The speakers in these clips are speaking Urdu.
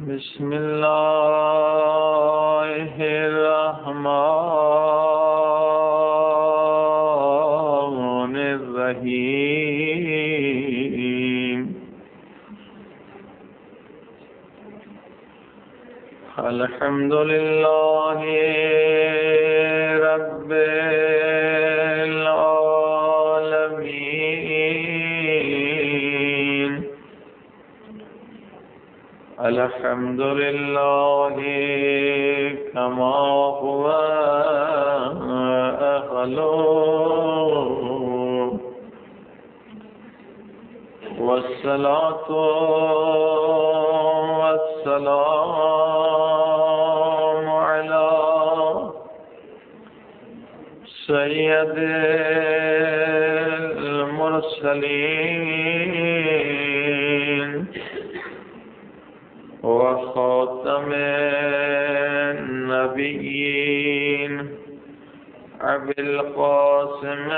بسم الله الرحمن الرحيم الحمد لله رب العالمين الحمد لله كما هو أهله والصلاة والسلام على سيد المرسلين وخاتم النبيين أبي القاسم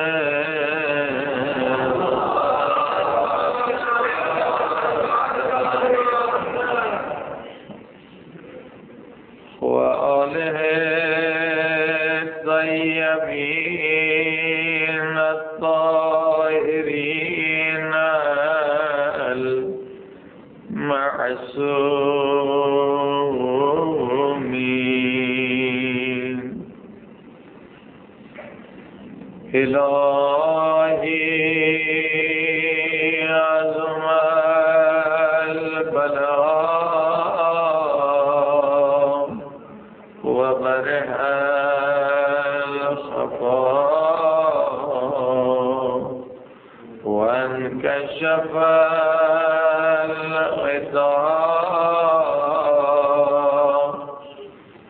وآله الطيبين الطاهرين المعصومين إلهي عظم البلاء وبرح الخفاء وانكشف الغطاء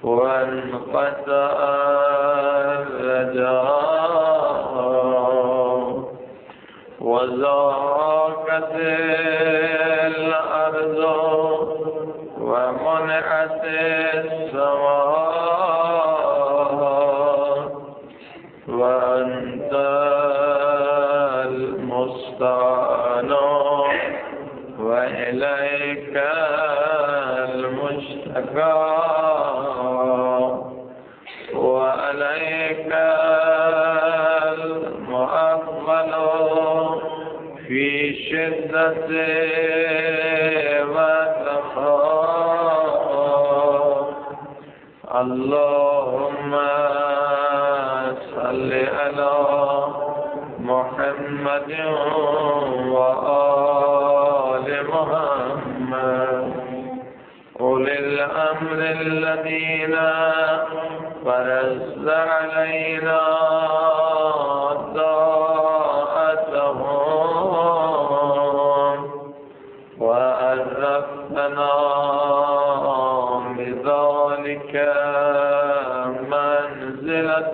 وانقطع الرجاء وضاقت الأرض ومنعت السماء وأنت المستعان وإليك المشتكى وعليك المؤمل في شدة والرخاء اللهم صل على محمد وآل محمد أولي الأمر الذين فرضت علينا طاعتهم وأرفتنا بذلك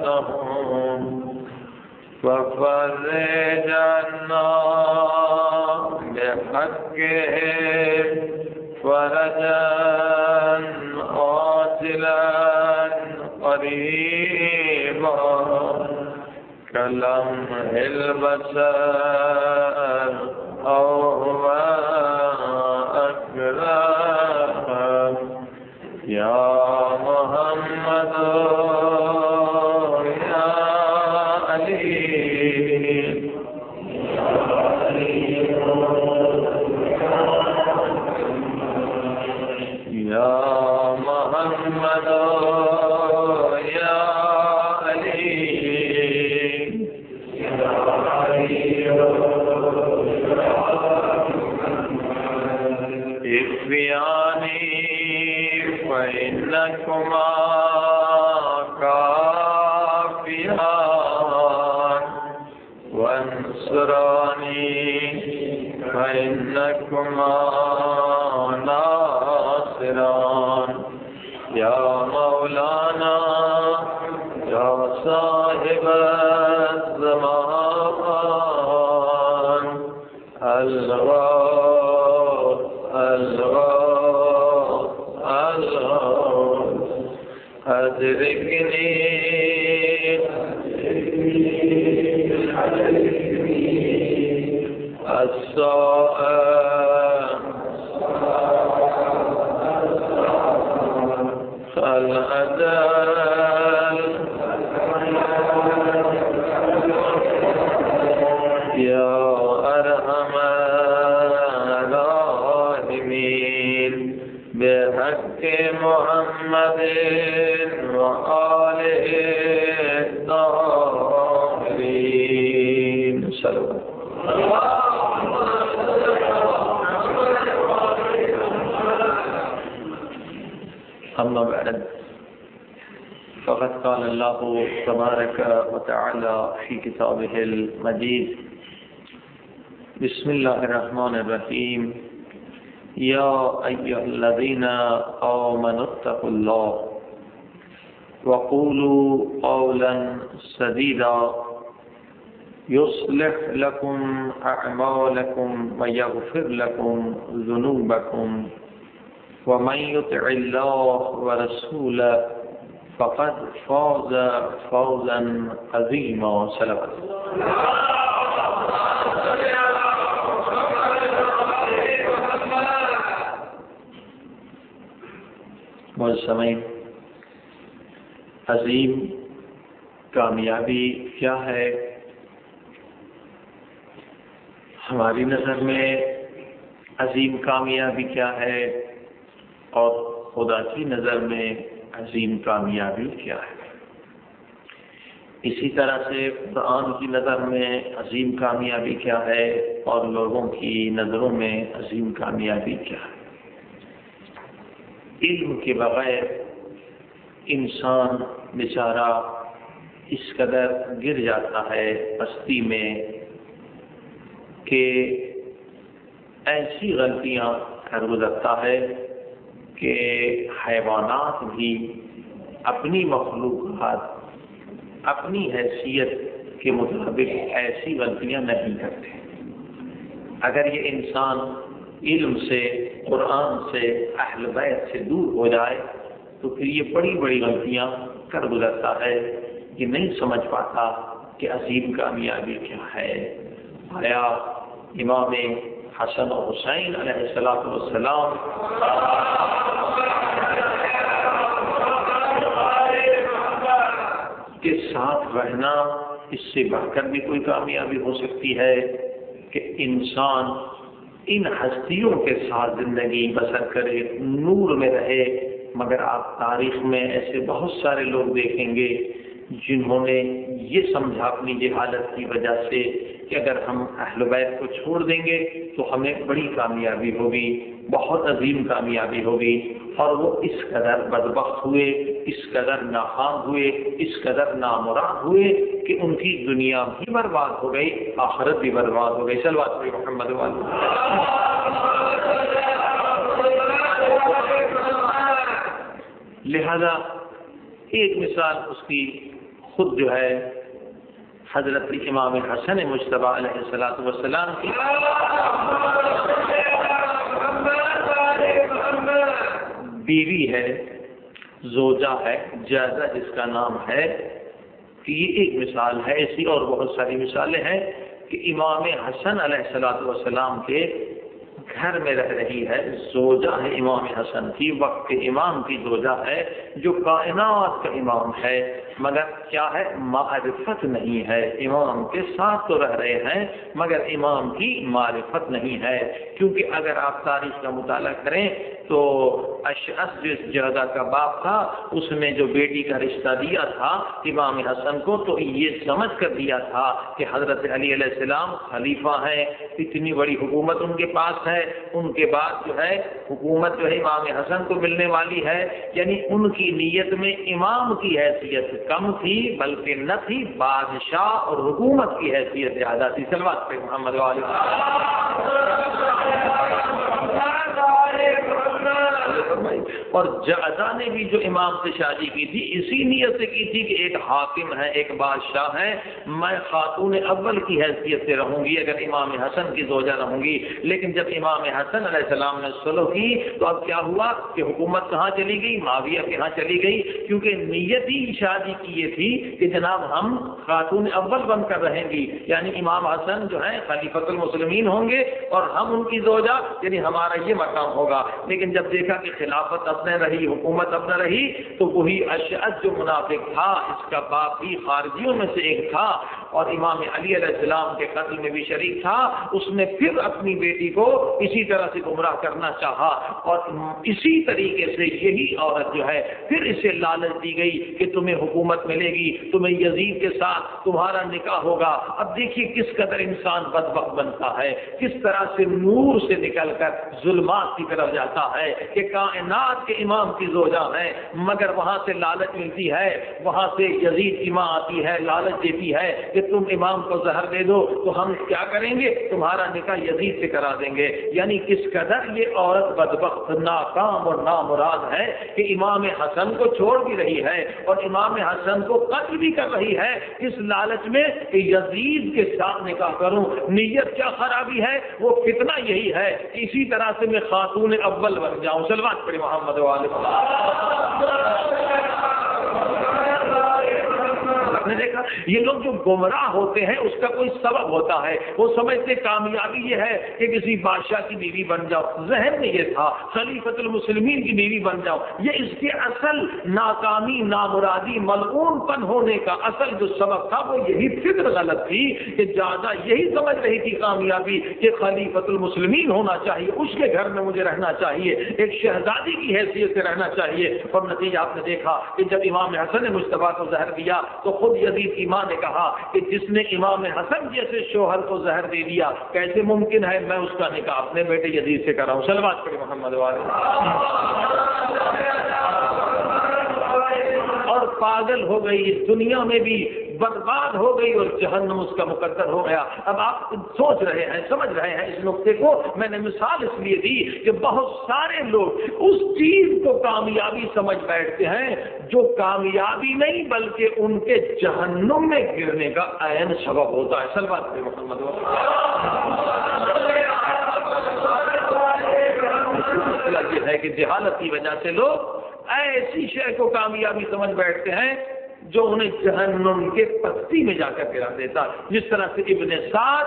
منزلتهم ففرج عنا بحقهم فرجا قاتلا قريبا كلمح البصر أو هو أقرب يا محمد يا علي يا محمد يا علي اكفياني فإنكما كافيان وانصراني فإنكما ناصران يا مولانا يا صاحب الزمان الغوث الغوث الغوث أدركني السائل محمد وآلہ الطاہرین. أما بعد فقد قال الله تبارك وتعالى في كتابه المجيد: بسم الله الرحمن الرحيم. يا أيها الذين آمنوا اتقوا الله وقولوا قولا سديدا يصلح لكم أعمالكم ويغفر لكم ذنوبكم ومن يطع الله ورسوله فقد فاز فوزا عظيما. صلوات. سامعین، عظیم کامیابی کیا ہے؟ ہماری نظر میں عظیم کامیابی کیا ہے اور خدا کی نظر میں عظیم کامیابی کیا ہے؟ اسی طرح سے قرآن کی نظر میں عظیم کامیابی کیا ہے اور لوگوں کی نظروں میں عظیم کامیابی کیا ہے؟ علم کے بغیر انسان بیچارہ اس قدر گر جاتا ہے پستی میں کہ ایسی غلطیاں کر گزرتا ہے کہ حیوانات بھی اپنی مخلوقات اپنی حیثیت کے مطابق ایسی غلطیاں نہیں کرتے. اگر یہ انسان علم سے، قرآن سے، اہل بیت سے دور ہو جائے تو پھر یہ بڑی بڑی غلطیاں کر گزرتا ہے، یہ نہیں سمجھ پاتا کہ عظیم کامیابی کیا ہے. آیا امام حسن و حسین علیہ السلام کے ساتھ رہنا اس سے بڑھ کر بھی کوئی کامیابی ہو سکتی ہے کہ انسان ان ہستیوں کے ساتھ زندگی بسر کرے، نور میں رہے. مگر آپ تاریخ میں ایسے بہت سارے لوگ دیکھیں گے جنہوں نے یہ سمجھا اپنی جہالت کی وجہ سے کہ اگر ہم اہل بیت کو چھوڑ دیں گے تو ہمیں بڑی کامیابی ہوگی، بہت عظیم کامیابی ہوگی، اور وہ اس قدر بدبخت ہوئے، اس قدر ناکام ہوئے، اس قدر نامراد ہوئے کہ ان کی دنیا بھی برباد ہو گئی، آخرت بھی برباد ہو گئی. صلوات علی محمد والے. لہذا ایک مثال اس کی خود جو ہے حضرت امام حسن مجتبی علیہ السلام کی بیوی ہے، زوجہ ہے، جائزہ جس کا نام ہے، کہ یہ ایک مثال ہے. ایسی اور بہت ساری مثالیں ہیں کہ امام حسن علیہ السلام کے گھر میں رہ رہی ہے، زوجہ ہے امام حسن کی، وقت کے امام کی زوجہ ہے، جو کائنات کا امام ہے، مگر کیا ہے؟ معرفت نہیں ہے. امام کے ساتھ تو رہ رہے ہیں مگر امام کی معرفت نہیں ہے. کیونکہ اگر آپ تاریخ کا مطالعہ کریں تو اشعث جس جگہ کا باپ تھا اس نے جو بیٹی کا رشتہ دیا تھا امام حسن کو تو یہ سمجھ کر دیا تھا کہ حضرت علی علیہ السلام خلیفہ ہیں، اتنی بڑی حکومت ان کے پاس ہے، ان کے بعد جو ہے حکومت جو ہے امام حسن کو ملنے والی ہے. یعنی ان کی نیت میں امام کی حیثیت کم تھی بلکہ نہ تھی، بادشاہ اور حکومت کی حیثیت زیادہ تھی. صلوات پہ محمد والے. اور جعدہ نے بھی جو امام سے شادی کی تھی اسی نیت سے کی تھی کہ ایک حاکم ہے، ایک بادشاہ ہے، میں خاتون اول کی حیثیت سے رہوں گی اگر امام حسن کی زوجہ رہوں گی. لیکن جب امام حسن علیہ السلام نے صلح کی تو اب کیا ہوا کہ حکومت کہاں چلی گئی؟ معاویہ کے ہاں چلی گئی. کیونکہ نیت ہی شادی کی یہ تھی کہ جناب ہم خاتون اول بن کر رہیں گی، یعنی امام حسن جو ہے خلیفۃ المسلمین ہوں گے اور ہم ان کی زوجہ، یعنی ہمارا یہ مقام ہوگا. لیکن جب دیکھا کہ خلافت اب نہ رہی، حکومت اب نہ رہی، تو وہی اشعث جو منافق تھا، اس کا باپ بھی خارجیوں میں سے ایک تھا، اور امام علی علیہ السلام کے قتل میں بھی شریک تھا، اس نے پھر اپنی بیٹی کو اسی طرح سے گمراہ کرنا چاہا، اور اسی طریقے سے یہی عورت جو ہے پھر اسے لالچ دی گئی کہ تمہیں حکومت ملے گی، تمہیں یزید کے ساتھ تمہارا نکاح ہوگا۔ اب دیکھیے کس قدر انسان بدبخت بنتا ہے، کس طرح سے نور سے نکل کر ظلمات کی طرف جاتا ہے کہ کائنات کے امام کی زوجہ ہے، مگر وہاں سے لالچ ملتی ہے، وہاں سے یزید کی ماں آتی ہے، لالچ دیتی ہے کہ تم امام کو زہر دے دو تو ہم کیا کریں گے، تمہارا نکاح یزید سے کرا دیں گے۔ یعنی کس قدر یہ عورت بدبخت، ناکام اور نامراد ہے کہ امام حسن کو چھوڑ بھی رہی ہے اور امام حسن کو قتل بھی کر رہی ہے اس لالچ میں کہ یزید کے ساتھ نکاح کروں۔ نیت کیا خرابی ہے، وہ فتنہ یہی ہے کہ اسی طرح سے میں خاتون اول بن جاؤں۔ صلوات پڑھیں محمد والے۔ نے دیکھا یہ لوگ جو گمراہ ہوتے ہیں اس کا کوئی سبب ہوتا ہے، وہ سمجھتے کامیابی یہ ہے کہ کسی بادشاہ کی بیوی بن جاؤ، ذہن میں یہ تھا خلیفۃ المسلمین کی بیوی بن جاؤ۔ یہ اس کے اصل ناکامی، نامرادی، ملعون پن ہونے کا اصل جو سبب تھا وہ یہی فکر غلط تھی کہ زیادہ یہی سمجھ رہی تھی کامیابی کہ خلیفۃ المسلمین ہونا چاہیے، اس کے گھر میں مجھے رہنا چاہیے، ایک شہزادی کی حیثیت سے رہنا چاہیے۔ اور نتیجہ آپ نے دیکھا کہ جب امام حسن نے مجتبیٰ کو زہر دیا تو خود یزید کی ماں نے کہا کہ جس نے امام حسن جیسے شوہر کو زہر دے دیا کیسے ممکن ہے میں اس کا نکاح اپنے بیٹے یزید سے کراؤں۔ صلوات پڑھیں محمد والے۔ اور پاگل ہو گئی، اس دنیا میں بھی برباد ہو گئی اور جہنم اس کا مقدر ہو گیا۔ اب آپ سوچ رہے ہیں، سمجھ رہے ہیں اس نقطے کو، میں نے مثال اس لیے دی کہ بہت سارے لوگ اس چیز کو کامیابی سمجھ بیٹھتے ہیں جو کامیابی نہیں بلکہ ان کے جہنم میں گرنے کا عین سبب ہوتا ہے۔ صلوات پہ محمد۔ مسئلہ یہ ہے کہ جہالت کی وجہ سے لوگ ایسی شے کو کامیابی سمجھ بیٹھتے ہیں جو انہیں جہنم کے پستی میں جا کر گرا دیتا، جس طرح سے ابن سعد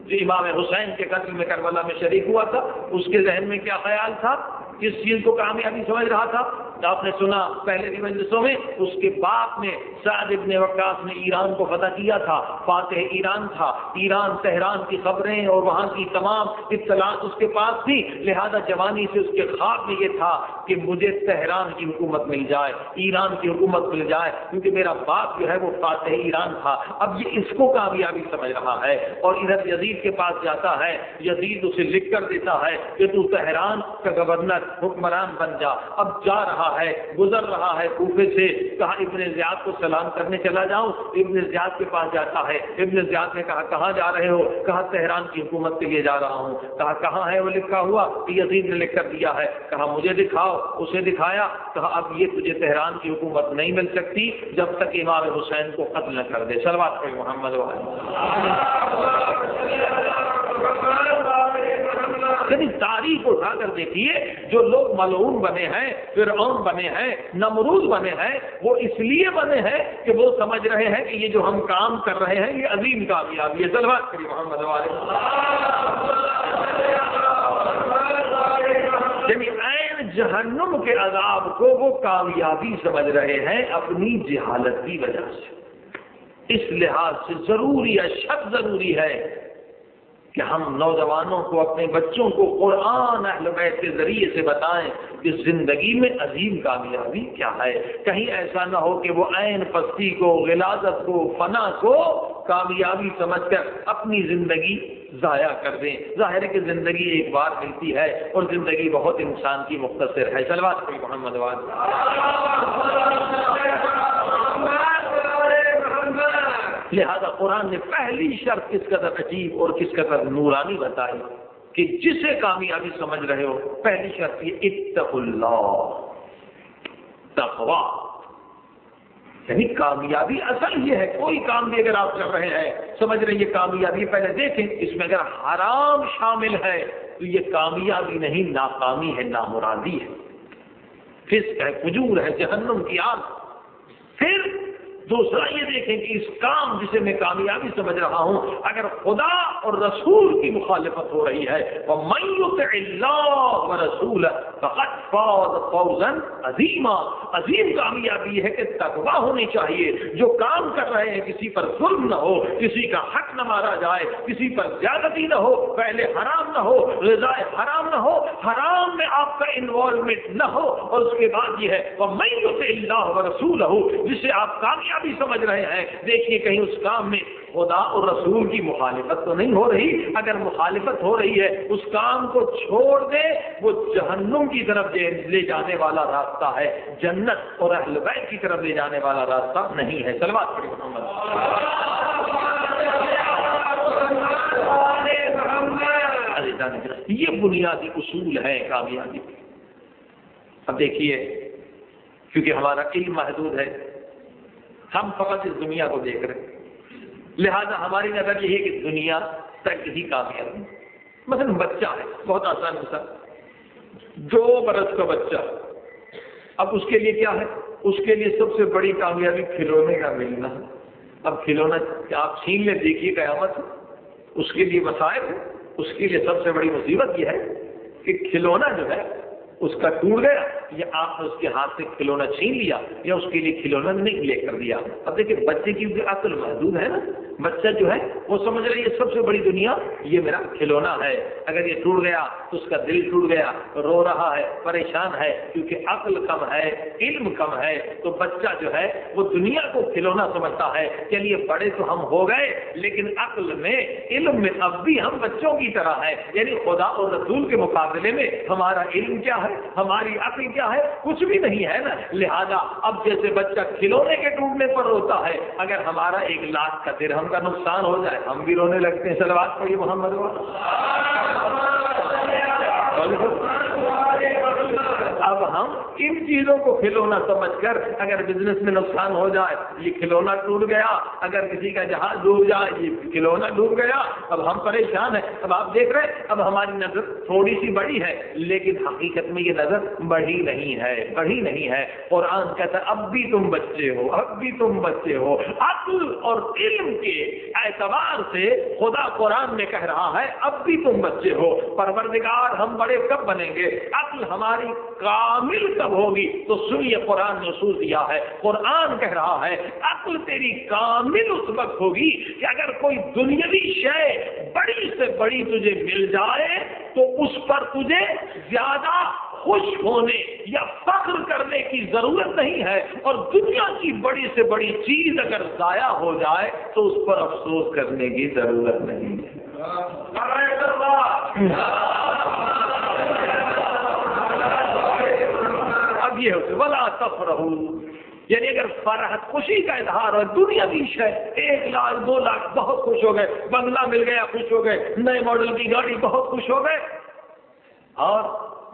جو امام حسین کے قتل میں کربلا میں شریک ہوا تھا، اس کے ذہن میں کیا خیال تھا، کس چیز کو کامیابی سمجھ رہا تھا؟ آپ نے سنا پہلے بھی مجلسوں میں اس کے باپ نے سعد ابن وقاص نے ایران کو فتح کیا تھا، فاتح ایران تھا، ایران تہران کی خبریں اور وہاں کی تمام اطلاعات اس کے پاس تھی، لہذا جوانی سے اس کے خواب میں یہ تھا کہ مجھے تہران کی حکومت مل جائے، ایران کی حکومت مل جائے، کیونکہ میرا باپ جو ہے وہ فاتح ایران تھا۔ اب یہ اس کو کامیابی سمجھ رہا ہے اور ادھر یزید کے پاس جاتا ہے، یزید اسے لکھ کر دیتا ہے کہ تو تہران کا گورنر حکمران بن جا۔ اب جا رہا ہے، گزر رہا ہے کوفے سے، کہا ابن زیاد کو سلام کرنے چلا جاؤں، ابن زیاد کے پاس جاتا ہے، ابن زیاد نے کہا کہاں جا رہے ہو؟ کہا تہران کی حکومت کے لیے جا رہا ہوں۔ کہا کہاں ہے وہ لکھا ہوا؟ یزید نے لکھ کر دیا ہے۔ کہا مجھے دکھاؤ، اسے دکھایا، کہا اب یہ تجھے تہران کی حکومت نہیں مل سکتی جب تک امام حسین کو قتل نہ کر دے۔ صلوات پڑھیں محمد یعنی تاریخ اٹھا کر دیکھیے، جو لوگ ملعون بنے ہیں، فرعون بنے ہیں، نمرود بنے ہیں، وہ اس لیے بنے ہیں کہ وہ سمجھ رہے ہیں کہ یہ جو ہم کام کر رہے ہیں یہ عظیم کامیابی ہے۔ صلوات کریں محمد والے۔ یعنی عین جہنم کے عذاب کو وہ کامیابی سمجھ رہے ہیں اپنی جہالت کی وجہ سے۔ اس لحاظ سے ضروری ہے، شک ضروری ہے کہ ہم نوجوانوں کو، اپنے بچوں کو قرآن اہل بیت کے ذریعے سے بتائیں کہ زندگی میں عظیم کامیابی کیا ہے۔ کہیں ایسا نہ ہو کہ وہ عین پستی کو، غلاظت کو، فنا کو کامیابی سمجھ کر اپنی زندگی ضائع کر دیں۔ ظاہر ہے کہ زندگی ایک بار ملتی ہے اور زندگی بہت انسان کی مختصر ہے۔ صلوات پڑھیں محمد لہذا قرآن نے پہلی شرط کس قدر عجیب اور کس قدر نورانی بتائی کہ جسے کامیابی سمجھ رہے ہو، پہلی شرط یہ اتقوا اللہ، تقوی۔ یعنی کامیابی اصل یہ ہے، کوئی کام بھی اگر آپ کر رہے ہیں سمجھ رہے یہ کامیابی، پہلے دیکھیں اس میں اگر حرام شامل ہے تو یہ کامیابی نہیں، ناکامی ہے، نامرادی ہے، فسق ہے، فجور ہے، جہنم کی آگ۔ پھر دوسرا یہ دیکھیں کہ اس کام جسے میں کامیابی سمجھ رہا ہوں اگر خدا اور رسول کی مخالفت ہو رہی ہے وَمَن يُطِعِ اللَّهَ وَرَسُولَهُ فَقَدْ فَازَ فَوْزًا عَظِيمًا، عظیم کامیابی ہے کہ تقویٰ ہونی چاہیے، جو کام کر رہے ہیں کسی پر ظلم نہ ہو، کسی کا حق نہ مارا جائے، کسی پر زیادتی نہ ہو، پہلے حرام نہ ہو، غذا حرام نہ ہو، حرام میں آپ کا انوالومنٹ نہ ہو، اور اس کے بعد یہ ہے وَمَن يُطِعِ اللَّهَ وَرَسُولَهُ جسے آپ کامیابی سمجھ رہے ہیں، دیکھیے کہیں اس کام میں خدا اور رسول کی مخالفت تو نہیں ہو رہی، اگر مخالفت ہو رہی ہے اس کام کو چھوڑ دے، وہ جہنم کی طرف لے جانے والا راستہ ہے، جنت اور اہل بیت کی طرف لے جانے والا راستہ نہیں ہے۔ صلوات پڑھیں محمد۔ یہ بنیادی اصول ہے کامیابی۔ اب دیکھیے کیونکہ ہمارا علم محدود ہے، ہم فقط اس دنیا کو دیکھ رہے ہیں، لہذا ہماری نظر یہ ہے کہ دنیا تک ہی کامیابی۔ مثلا بچہ ہے، بہت آسان مثال، 2 برس کا بچہ، اب اس کے لیے کیا ہے؟ اس کے لیے سب سے بڑی کامیابی کھلونے کا ملنا ہے۔ اب کھلونا آپ چھین لیں، دیکھیے قیامت اس کے لیے وسائل ہے، اس کے لیے سب سے بڑی مصیبت یہ ہے کہ کھلونا جو ہے اس کا ٹوٹ گیا، یا آپ نے اس کے ہاتھ سے کھلونا چھین لیا، یا اس کے لیے کھلونا نہیں لے کر دیا۔ اب دیکھیں بچے کی عقل محدود ہے نا، بچہ جو ہے وہ سمجھ رہا ہے یہ سب سے بڑی دنیا یہ میرا کھلونا ہے، اگر یہ ٹوٹ گیا تو اس کا دل ٹوٹ گیا، رو رہا ہے، پریشان ہے، کیونکہ عقل کم ہے، علم کم ہے، تو بچہ جو ہے وہ دنیا کو کھلونا سمجھتا ہے۔ چلیے بڑے تو ہم ہو گئے لیکن عقل میں، علم میں اب بھی ہم بچوں کی طرح ہے، یعنی خدا اور رسول کے مقابلے میں ہمارا علم کیا ہے، ہماری عقل کیا ہے، کچھ بھی نہیں ہے نا۔ لہذا اب جیسے بچہ کھلونے کے ٹوٹنے پر روتا ہے، اگر ہمارا 1 لاکھ کا درہم کا نقصان ہو جائے ہم بھی رونے لگتے ہیں۔ صلوات پڑھیے محمد۔ اب ہم ان چیزوں کو کھلونا سمجھ کر اگر بزنس میں نقصان ہو جائے یہ کھلونا ٹوٹ گیا، اگر کسی کا جہاز ڈوب جائے یہ کھلونا ڈوب گیا، اب ہم پریشان ہیں۔ اب آپ دیکھ رہے ہیں اب ہماری نظر تھوڑی سی بڑی ہے لیکن حقیقت میں یہ نظر بڑھی نہیں ہے۔ قرآن کہتا ہے اب بھی تم بچے ہو، اب بھی تم بچے ہو۔ عقل اور علم کے اعتبار سے خدا قرآن میں کہہ رہا ہے اب بھی تم بچے ہو۔ پروردگار ہم بڑے کب بنیں گے، عقل ہماری کامل کب ہوگی؟ تو سنیے قرآن نے اصول دیا ہے، قرآن کہہ رہا ہے عقل تیری کامل اس وقت ہوگی کہ اگر کوئی دنیاوی شے بڑی سے بڑی تجھے مل جائے تو اس پر تجھے زیادہ خوش ہونے یا فخر کرنے کی ضرورت نہیں ہے، اور دنیا کی بڑی سے بڑی چیز اگر ضائع ہو جائے تو اس پر افسوس کرنے کی ضرورت نہیں ہے۔ اب یہ ہوتے ولا تفرحوا، یعنی اگر فرحت خوشی کا اظہار ہو، دنیا کی شے 1 لاکھ 2 لاکھ بہت خوش ہو گئے، بنگلہ مل گیا خوش ہو گئے، نئے ماڈل کی گاڑی بہت خوش ہو گئے، اور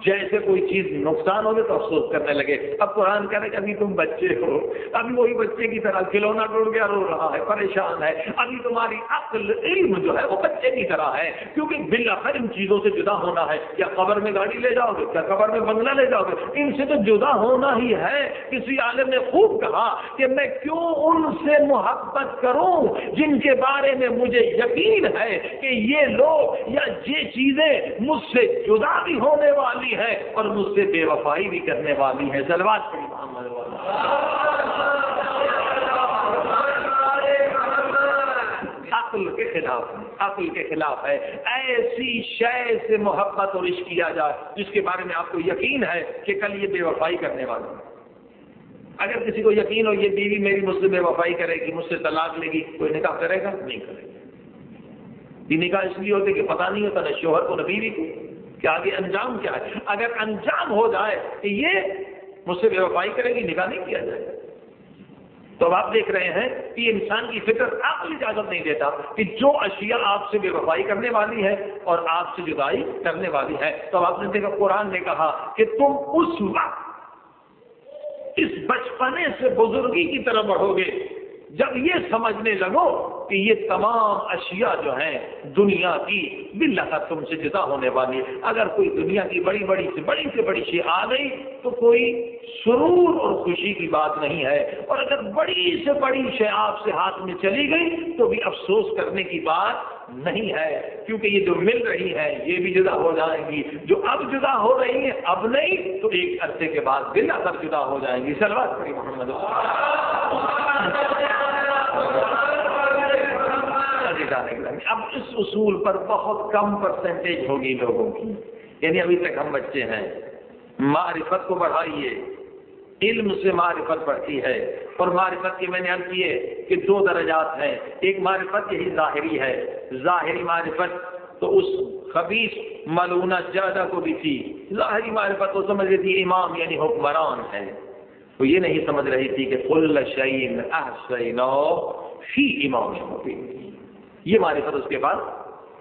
جیسے کوئی چیز نقصان ہو گئے تو افسوس کرنے لگے۔ اب قرآن کہہ رہے کہ ابھی تم بچے ہو، ابھی وہی بچے کی طرح کھلونا ٹوٹ گیا رو رہا ہے، پریشان ہے، ابھی تمہاری عقل علم جو ہے وہ بچے کی طرح ہے، کیونکہ بالآخر ان چیزوں سے جدا ہونا ہے۔ کیا قبر میں گاڑی لے جاؤ گے، کیا قبر میں بنگلہ لے جاؤ گے، ان سے تو جدا ہونا ہی ہے۔ کسی عالم نے خوب کہا کہ میں کیوں ان سے محبت کروں جن کے بارے میں مجھے یقین ہے کہ یہ لوگ یا یہ چیزیں مجھ سے جدا بھی ہونے والی ہے اور مجھ سے بے وفائی بھی کرنے والی ہے۔ صلوات پڑھیں محمد۔ عقل کے خلاف ہے ایسی شے سے محبت اور عشق کیا جائے جس کے بارے میں آپ کو یقین ہے کہ کل یہ بے وفائی کرنے والا ہے۔ اگر کسی کو یقین ہو یہ بیوی میری مجھ سے بے وفائی کرے گی، مجھ سے طلاق لے گی، کوئی نکاح کرے گا؟ نہیں کرے گا۔ یہ نکاح اس لیے ہوتے کہ پتہ نہیں ہوتا نہ شوہر کو نہ بیوی کو کہ آگے انجام کیا ہے۔ اگر انجام ہو جائے کہ یہ مجھ سے بے وفائی کرے گی، نکاح نہیں کیا جائے گا۔ تو اب آپ دیکھ رہے ہیں کہ انسان کی فطر عقل اجازت نہیں دیتا کہ جو اشیاء آپ سے بے وفائی کرنے والی ہے اور آپ سے جدائی کرنے والی ہے، تو اب آپ نے دیکھا قرآن نے کہا کہ تم اس وقت اس بچپنے سے بزرگی کی طرف بڑھو گے جب یہ سمجھنے لگو کہ یہ تمام اشیاء جو ہیں دنیا کی باللہ تم سے جدا ہونے والی. اگر کوئی دنیا کی بڑی سے بڑی شے آ گئی تو کوئی سرور اور خوشی کی بات نہیں ہے, اور اگر بڑی سے بڑی شے آپ سے ہاتھ میں چلی گئی تو بھی افسوس کرنے کی بات نہیں ہے, کیونکہ یہ جو مل رہی ہے یہ بھی جدا ہو جائیں گی, جو اب جدا ہو رہی ہیں اب نہیں تو ایک عرصے کے بعد باللہ تک جدا ہو جائیں گی. صلوات پڑھی محمد. اب اس اصول پر بہت کم پرسنٹیج ہوگی لوگوں کی, یعنی ابھی تک ہم بچے ہیں. معرفت کو بڑھائیے, علم سے معرفت بڑھتی ہے, اور معرفت کی میں نے عرض کیے کہ 2 درجات ہیں. ایک معرفت یہی ظاہری ہے, ظاہری معرفت تو اس خبیث ملعونہ جادہ کو بھی تھی. ظاہری معرفت وہ سمجھ رہی تھی امام یعنی حکمران ہے, وہ یہ نہیں سمجھ رہی تھی کہ کل شیء احصیناہ فی امام مبین. یہ معرفت اس کے پاس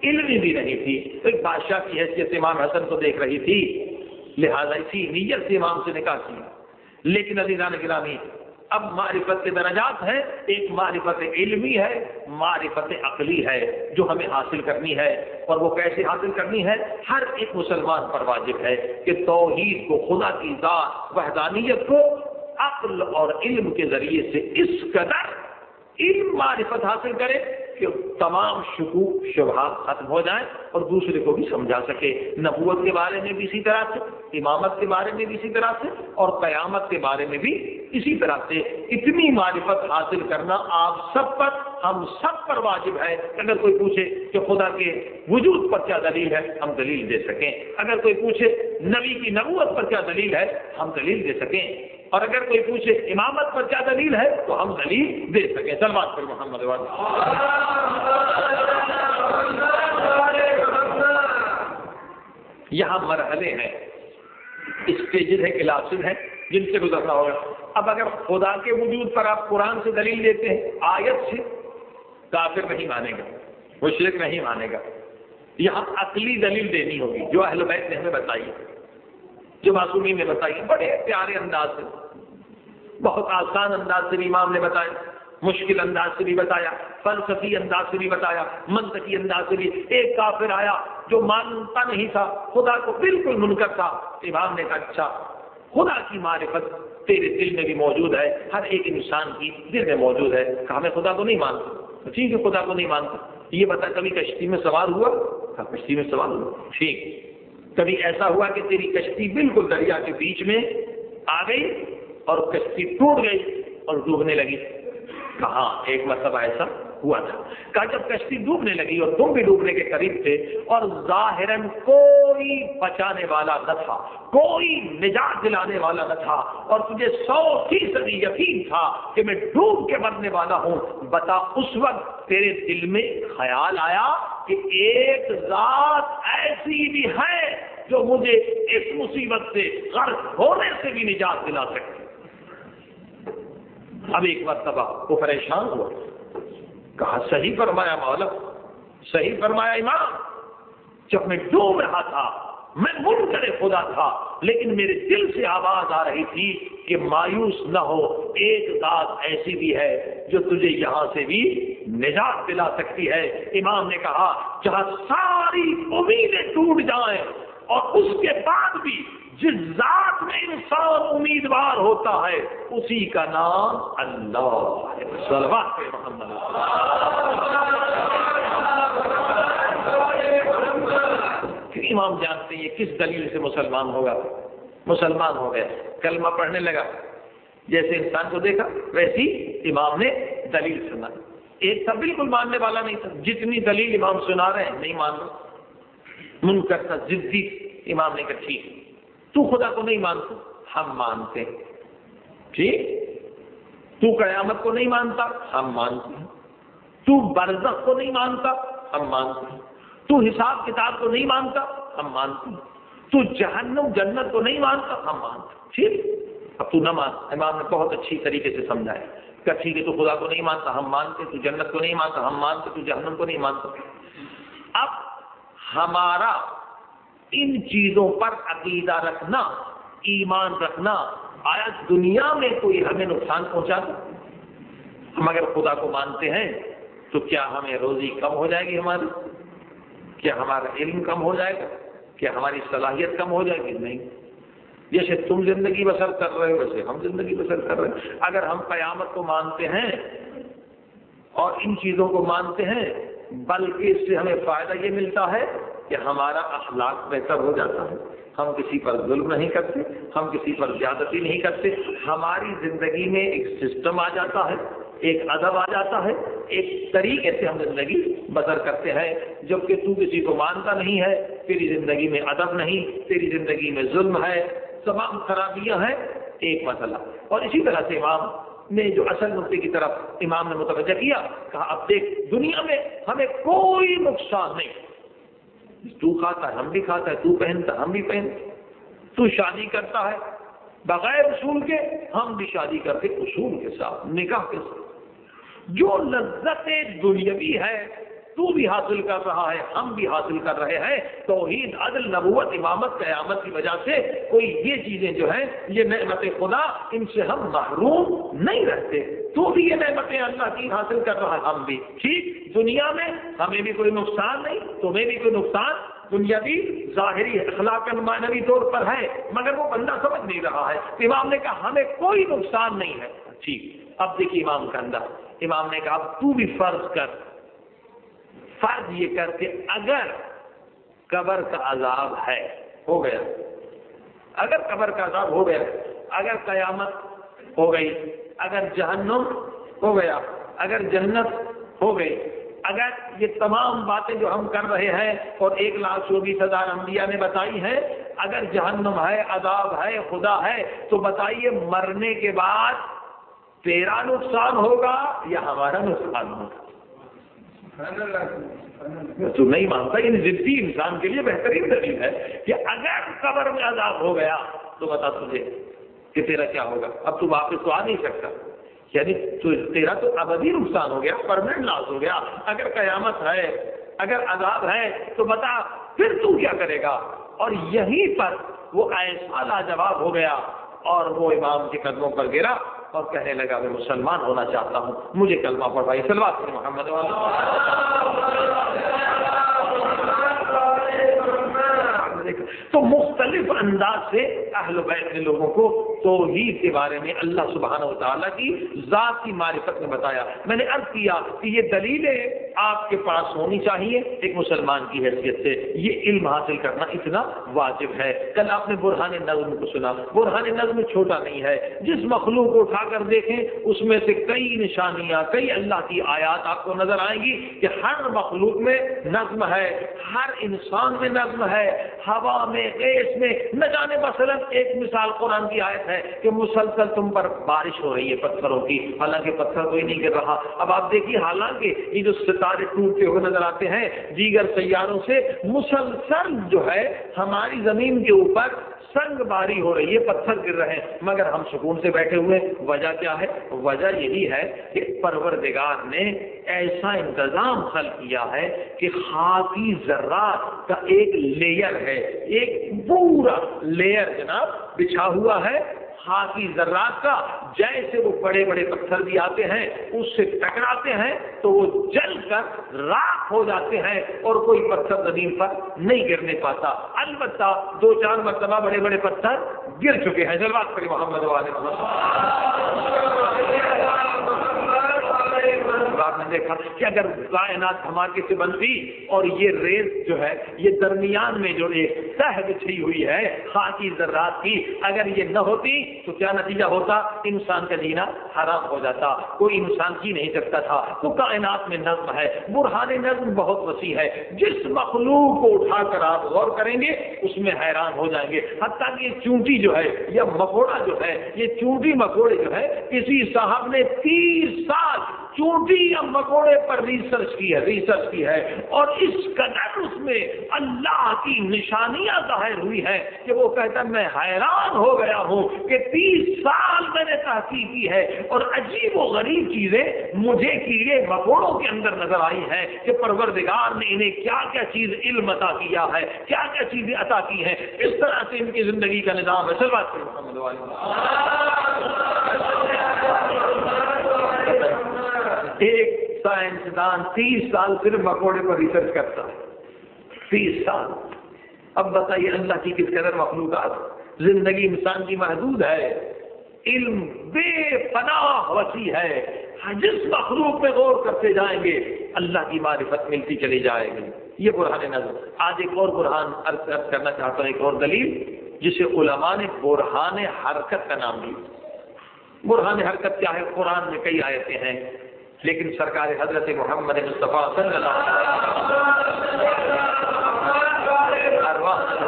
علمی بھی نہیں تھی. ایک بادشاہ کی حیثیت سے امام حسن کو دیکھ رہی تھی, لہذا اسی نیت سے امام سے نکاح کیا. لیکن عزیزان گرامی اب معرفت کے درجات ہیں. ایک معرفت علمی ہے, معرفت عقلی ہے جو ہمیں حاصل کرنی ہے. اور وہ کیسے حاصل کرنی ہے؟ ہر ایک مسلمان پر واجب ہے کہ توحید کو, خدا کی ذات وحدانیت کو عقل اور علم کے ذریعے سے اس قدر علم معرفت حاصل کرے کہ تمام شکوک شبہات ختم ہو جائیں اور دوسرے کو بھی سمجھا سکے. نبوت کے بارے میں بھی اسی طرح سے, امامت کے بارے میں بھی اسی طرح سے, اور قیامت کے بارے میں بھی اسی طرح سے. اتنی معرفت حاصل کرنا آپ سب پر, ہم سب پر واجب ہے. اگر کوئی پوچھے کہ خدا کے وجود پر کیا دلیل ہے, ہم دلیل دے سکیں. اگر کوئی پوچھے نبی کی نبوت پر کیا دلیل ہے, ہم دلیل دے سکیں. اور اگر کوئی پوچھے امامت پر کیا دلیل ہے تو ہم دلیل دے سکیں. صلوات پر محمد. یہاں مرحلے ہیں, اسٹیجز ہیں, کلاسز ہیں جن سے گزرنا ہوگا. اب اگر خدا کے وجود پر آپ قرآن سے دلیل دیتے ہیں, آیت سے, کافر نہیں مانے گا, مشرک نہیں مانے گا. یہاں عقلی دلیل دینی ہوگی جو اہل بیت نے ہمیں بتائی ہے, جو معصومین نے بتائی, بڑے پیارے انداز سے, بہت آسان انداز سے امام نے بتایا, مشکل انداز سے بھی بتایا, فلسفی انداز سے بھی بتایا, منطقی انداز سے بھی. ایک کافر آیا جو مانتا نہیں تھا, خدا کو بالکل منکر تھا. امام نے کہا اچھا, خدا کی معرفت تیرے دل میں بھی موجود ہے, ہر ایک انسان کی دل میں موجود ہے. کہا میں خدا کو نہیں مانتا. ٹھیک ہے, خدا کو نہیں مانتا, یہ بتا کبھی کشتی میں سوار ہوا؟ کہا کشتی میں سوار ہوا. ٹھیک, کبھی ایسا ہوا کہ تیری کشتی بالکل دریا کے بیچ میں آ گئی اور کشتی ٹوٹ گئی اور ڈوبنے لگی؟ کہا ایک مرتبہ ایسا ہوا تھا. کہا جب کشتی ڈوبنے لگی اور تم بھی ڈوبنے کے قریب تھے اور ظاہراً کوئی بچانے والا نہ تھا, کوئی نجات دلانے والا نہ تھا, اور تجھے 100% یقین تھا کہ میں ڈوب کے مرنے والا ہوں, بتا اس وقت تیرے دل میں خیال آیا کہ ایک ذات ایسی بھی ہے جو مجھے اس مصیبت سے, غرق ہونے سے بھی نجات دلا سکتی؟ اب ایک مرتبہ وہ پریشان ہوا, کہا صحیح فرمایا مولا, صحیح فرمایا امام. جب میں ڈوب رہا تھا میں منکر خدا تھا, لیکن میرے دل سے آواز آ رہی تھی کہ مایوس نہ ہو, ایک ذات ایسی بھی ہے جو تجھے یہاں سے بھی نجات دلا سکتی ہے. امام نے کہا جہاں ساری امیدیں ٹوٹ جائیں اور اس کے بعد بھی جس ذات میں انسان امیدوار ہوتا ہے اسی کا نام اللہ ہے. صلوات پہ محمد. امام جانتے ہیں یہ کس دلیل سے مسلمان ہوگا. مسلمان ہو گیا, کلمہ پڑھنے لگا, جیسے انسان کو دیکھا ویسی امام نے دلیل سنا. ایک تھا بالکل ماننے والا نہیں تھا, جتنی دلیل امام سنا رہے ہیں نہیں مان رہے, منکر تھا, ضدی. امام نے کہا ٹھیک, تو خدا کو نہیں مانتا, ہم مانتے ہیں. ٹھیک, تو قیامت کو نہیں مانتا, ہم مانتے ہیں. تو برزخ کو نہیں مانتا, ہم مانتے ہیں. تو حساب کتاب کو نہیں مانتا, ہم مانتے ہیں. تو جہنم جنت کو نہیں مانتا, ہم مانتے ہیں. ٹھیک, اب تو نہ مان. امام نے بہت اچھی طریقے سے سمجھایا کہ ٹھیک ہے, تو خدا کو نہیں مانتا, ہم مانتے. تو جنت کو نہیں مانتا, ہم مانتے. تو جہنم کو نہیں مانتا. اب ہمارا ان چیزوں پر عقیدہ رکھنا, ایمان رکھنا, آیا دنیا میں کوئی ہمیں نقصان پہنچا دے؟ ہم اگر خدا کو مانتے ہیں تو کیا ہمیں روزی کم ہو جائے گی ہماری؟ کیا ہمارا علم کم ہو جائے گا؟ کیا ہماری صلاحیت کم ہو جائے گی؟ نہیں. جیسے تم زندگی بسر کر رہے ہو ویسے ہم زندگی بسر کر رہے ہیں. اگر ہم قیامت کو مانتے ہیں اور ان چیزوں کو مانتے ہیں، بلکہ اس سے ہمیں فائدہ یہ ملتا ہے کہ ہمارا اخلاق بہتر ہو جاتا ہے، ہم کسی پر ظلم نہیں کرتے، ہم کسی پر زیادتی نہیں کرتے، ہماری زندگی میں ایک سسٹم آ جاتا ہے، ایک ادب آ جاتا ہے، ایک طریقے سے ہم زندگی بسر کرتے ہیں. جبکہ تو کسی کو مانتا نہیں ہے، تیری زندگی میں ادب نہیں، تیری زندگی میں ظلم ہے، تمام خرابیاں ہیں. ایک مسئلہ. اور اسی طرح سے امام نے جو اصل نقطے کی طرف امام نے متوجہ کیا، کہا اب دیکھ دنیا میں ہمیں کوئی نقصان نہیں. تو کھاتا ہے ہم بھی کھاتا ہے، تو پہنتا ہم بھی پہنتے، تو شادی کرتا ہے بغیر اصول کے، ہم بھی شادی کرتے اصول کے ساتھ، نکاح کے ساتھ. جو لذت دنیاوی ہے تو بھی حاصل کر رہا ہے، ہم بھی حاصل کر رہے ہیں. توحید، عدل، نبوت، امامت، قیامت کی وجہ سے کوئی یہ چیزیں جو ہیں، یہ نعمت خدا، ان سے ہم محروم نہیں رہتے. تو بھی یہ نعمتیں اللہ کی حاصل کر رہا ہے، ہم بھی. ٹھیک، دنیا میں ہمیں بھی کوئی نقصان نہیں، تمہیں بھی کوئی نقصان دنیاوی ظاہری اخلاقاً معنوی طور پر ہے، مگر وہ بندہ سمجھ نہیں رہا ہے. امام نے کہا ہمیں کوئی نقصان نہیں ہے. ٹھیک. اب دیکھیے امام کا انداز. امام نے کہا اب تو بھی فرض کر، فرض یہ کر کے اگر قبر کا عذاب ہے، ہو گیا، اگر قبر کا عذاب ہو گیا، اگر قیامت ہو گئی، اگر جہنم ہو گیا، اگر جنت ہو گئی، اگر یہ تمام باتیں جو ہم کر رہے ہیں اور 1,24,000 انبیاء نے بتائی ہیں، اگر جہنم ہے، عذاب ہے، خدا ہے، تو بتائیے مرنے کے بعد تیرا نقصان ہوگا یا ہمارا نقصان ہوگا؟ تو نہیں مانتا. یہ ضدی انسان کے لیے بہترین دلیل ہے کہ اگر قبر میں عذاب ہو گیا تو بتا تجھے کہ تیرا کیا ہوگا. اب تو واپس تو آ نہیں سکتا، یعنی تیرا تو ابدی نقصان ہو گیا، پرماننٹ لاس ہو گیا. اگر قیامت ہے، اگر عذاب ہے تو بتا پھر تو کیا کرے گا؟ اور یہیں پر وہ ایسا لاجواب ہو گیا اور وہ امام کے قدموں پر گرا اور کہنے لگا میں مسلمان ہونا چاہتا ہوں، مجھے کلمہ پڑھائیے. صلوات پڑھیں محمد تو مختلف انداز سے اہل بیت نے لوگوں کو توحید کے بارے میں اللہ سبحانہ و تعالیٰ کی ذات کی معرفت میں بتایا. میں نے عرض کیا کہ یہ دلیلیں آپ کے پاس ہونی چاہیے ایک مسلمان کی حیثیت سے. یہ علم حاصل کرنا اتنا واجب ہے. کل آپ نے برہان نظم کو سنا. برہان نظم چھوٹا نہیں ہے. جس مخلوق کو اٹھا کر دیکھیں اس میں سے کئی نشانیاں، کئی اللہ کی آیات آپ کو نظر آئیں گی کہ ہر مخلوق میں نظم ہے، ہر انسان میں نظم ہے، ہوا میں، گیس میں. نہ جانے مثلا ایک مثال قرآن کی آیت ہے کہ مسلسل تم پر بارش ہو رہی ہے پتھروں کی، حالانکہ پتھر کوئی نہیں گر رہا. اب آپ دیکھیے حالانکہ یہ جو ستارے ٹوٹتے ہوئے نظر آتے ہیں دیگر سیاروں سے، مسلسل جو ہے ہماری زمین کے اوپر سنگ باری ہو رہی ہے، پتھر گر رہے ہیں، مگر ہم سکون سے بیٹھے ہوئے. وجہ کیا ہے؟ وجہ یہی ہے کہ پروردگار نے ایسا انتظام خلق کیا ہے کہ خاکی ذرات کا ایک لیئر ہے، ایک پورا لیئر جناب بچھا ہوا ہے خاکی ذرات کا. جیسے وہ بڑے بڑے پتھر بھی آتے ہیں اس سے ٹکراتے ہیں تو وہ جل کر راکھ ہو جاتے ہیں اور کوئی پتھر زمین پر نہیں گرنے پاتا. البتہ 2-4 مرتبہ بڑے بڑے پتھر گر چکے ہیں. صلوات پڑھیں محمد والے آپ نے دیکھا کہ اگر کائنات دھماکے سے بنتی اور یہ ریز جو ہے یہ درمیان میں جو ایک تہ بچھی ہوئی ہے خاکی ذرات کی، اگر یہ نہ ہوتی تو کیا نتیجہ ہوتا؟ انسان کا جینا حرام ہو جاتا، کوئی انسان جی نہیں سکتا تھا. تو کائنات میں نظم ہے. برہان نظم بہت وسیع ہے. جس مخلوق کو اٹھا کر آپ غور کریں گے اس میں حیران ہو جائیں گے. حتیٰ کہ یہ چونٹی جو ہے یا مکوڑا جو ہے، یہ چونٹی مکوڑے جو ہے، کسی صاحب نے 30 سال چونٹی یا مکوڑے پر ریسرچ کی ہے اور اس قدر اس میں اللہ کی نشانیاں ظاہر ہوئی ہیں کہ وہ کہتا ہے میں حیران ہو گیا ہوں کہ 30 سال میں نے تحقیق کی ہے اور عجیب و غریب چیزیں مجھے کیڑے مکوڑوں کے اندر نظر آئی ہیں کہ پروردگار نے انہیں کیا کیا چیز علم عطا کیا ہے، کیا کیا چیزیں عطا کی ہیں. اس طرح سے ان کی زندگی کا نظام ہے. صلوات پڑھیں محمد والے. ایک سائنسدان 30 سال صرف مکوڑے پر ریسرچ کرتا ہے، 30 سال۔ اب بتائیے اللہ کی کس قدر مخلوقات، زندگی انسان کی محدود ہے، علم بے پناہ وسیع ہے، جس مخلوق میں غور کرتے جائیں گے اللہ کی معرفت ملتی چلی جائے گی۔ یہ برہان نظر۔ آج ایک اور برہان عرض کرنا چاہتا ہوں، ایک اور دلیل جسے علماء نے برہان حرکت کا نام دیا۔ برہان حرکت کیا ہے؟ قرآن میں کئی آیتیں ہیں، لیکن سرکار حضرت محمد مصطفیٰ صلی اللہ علیہ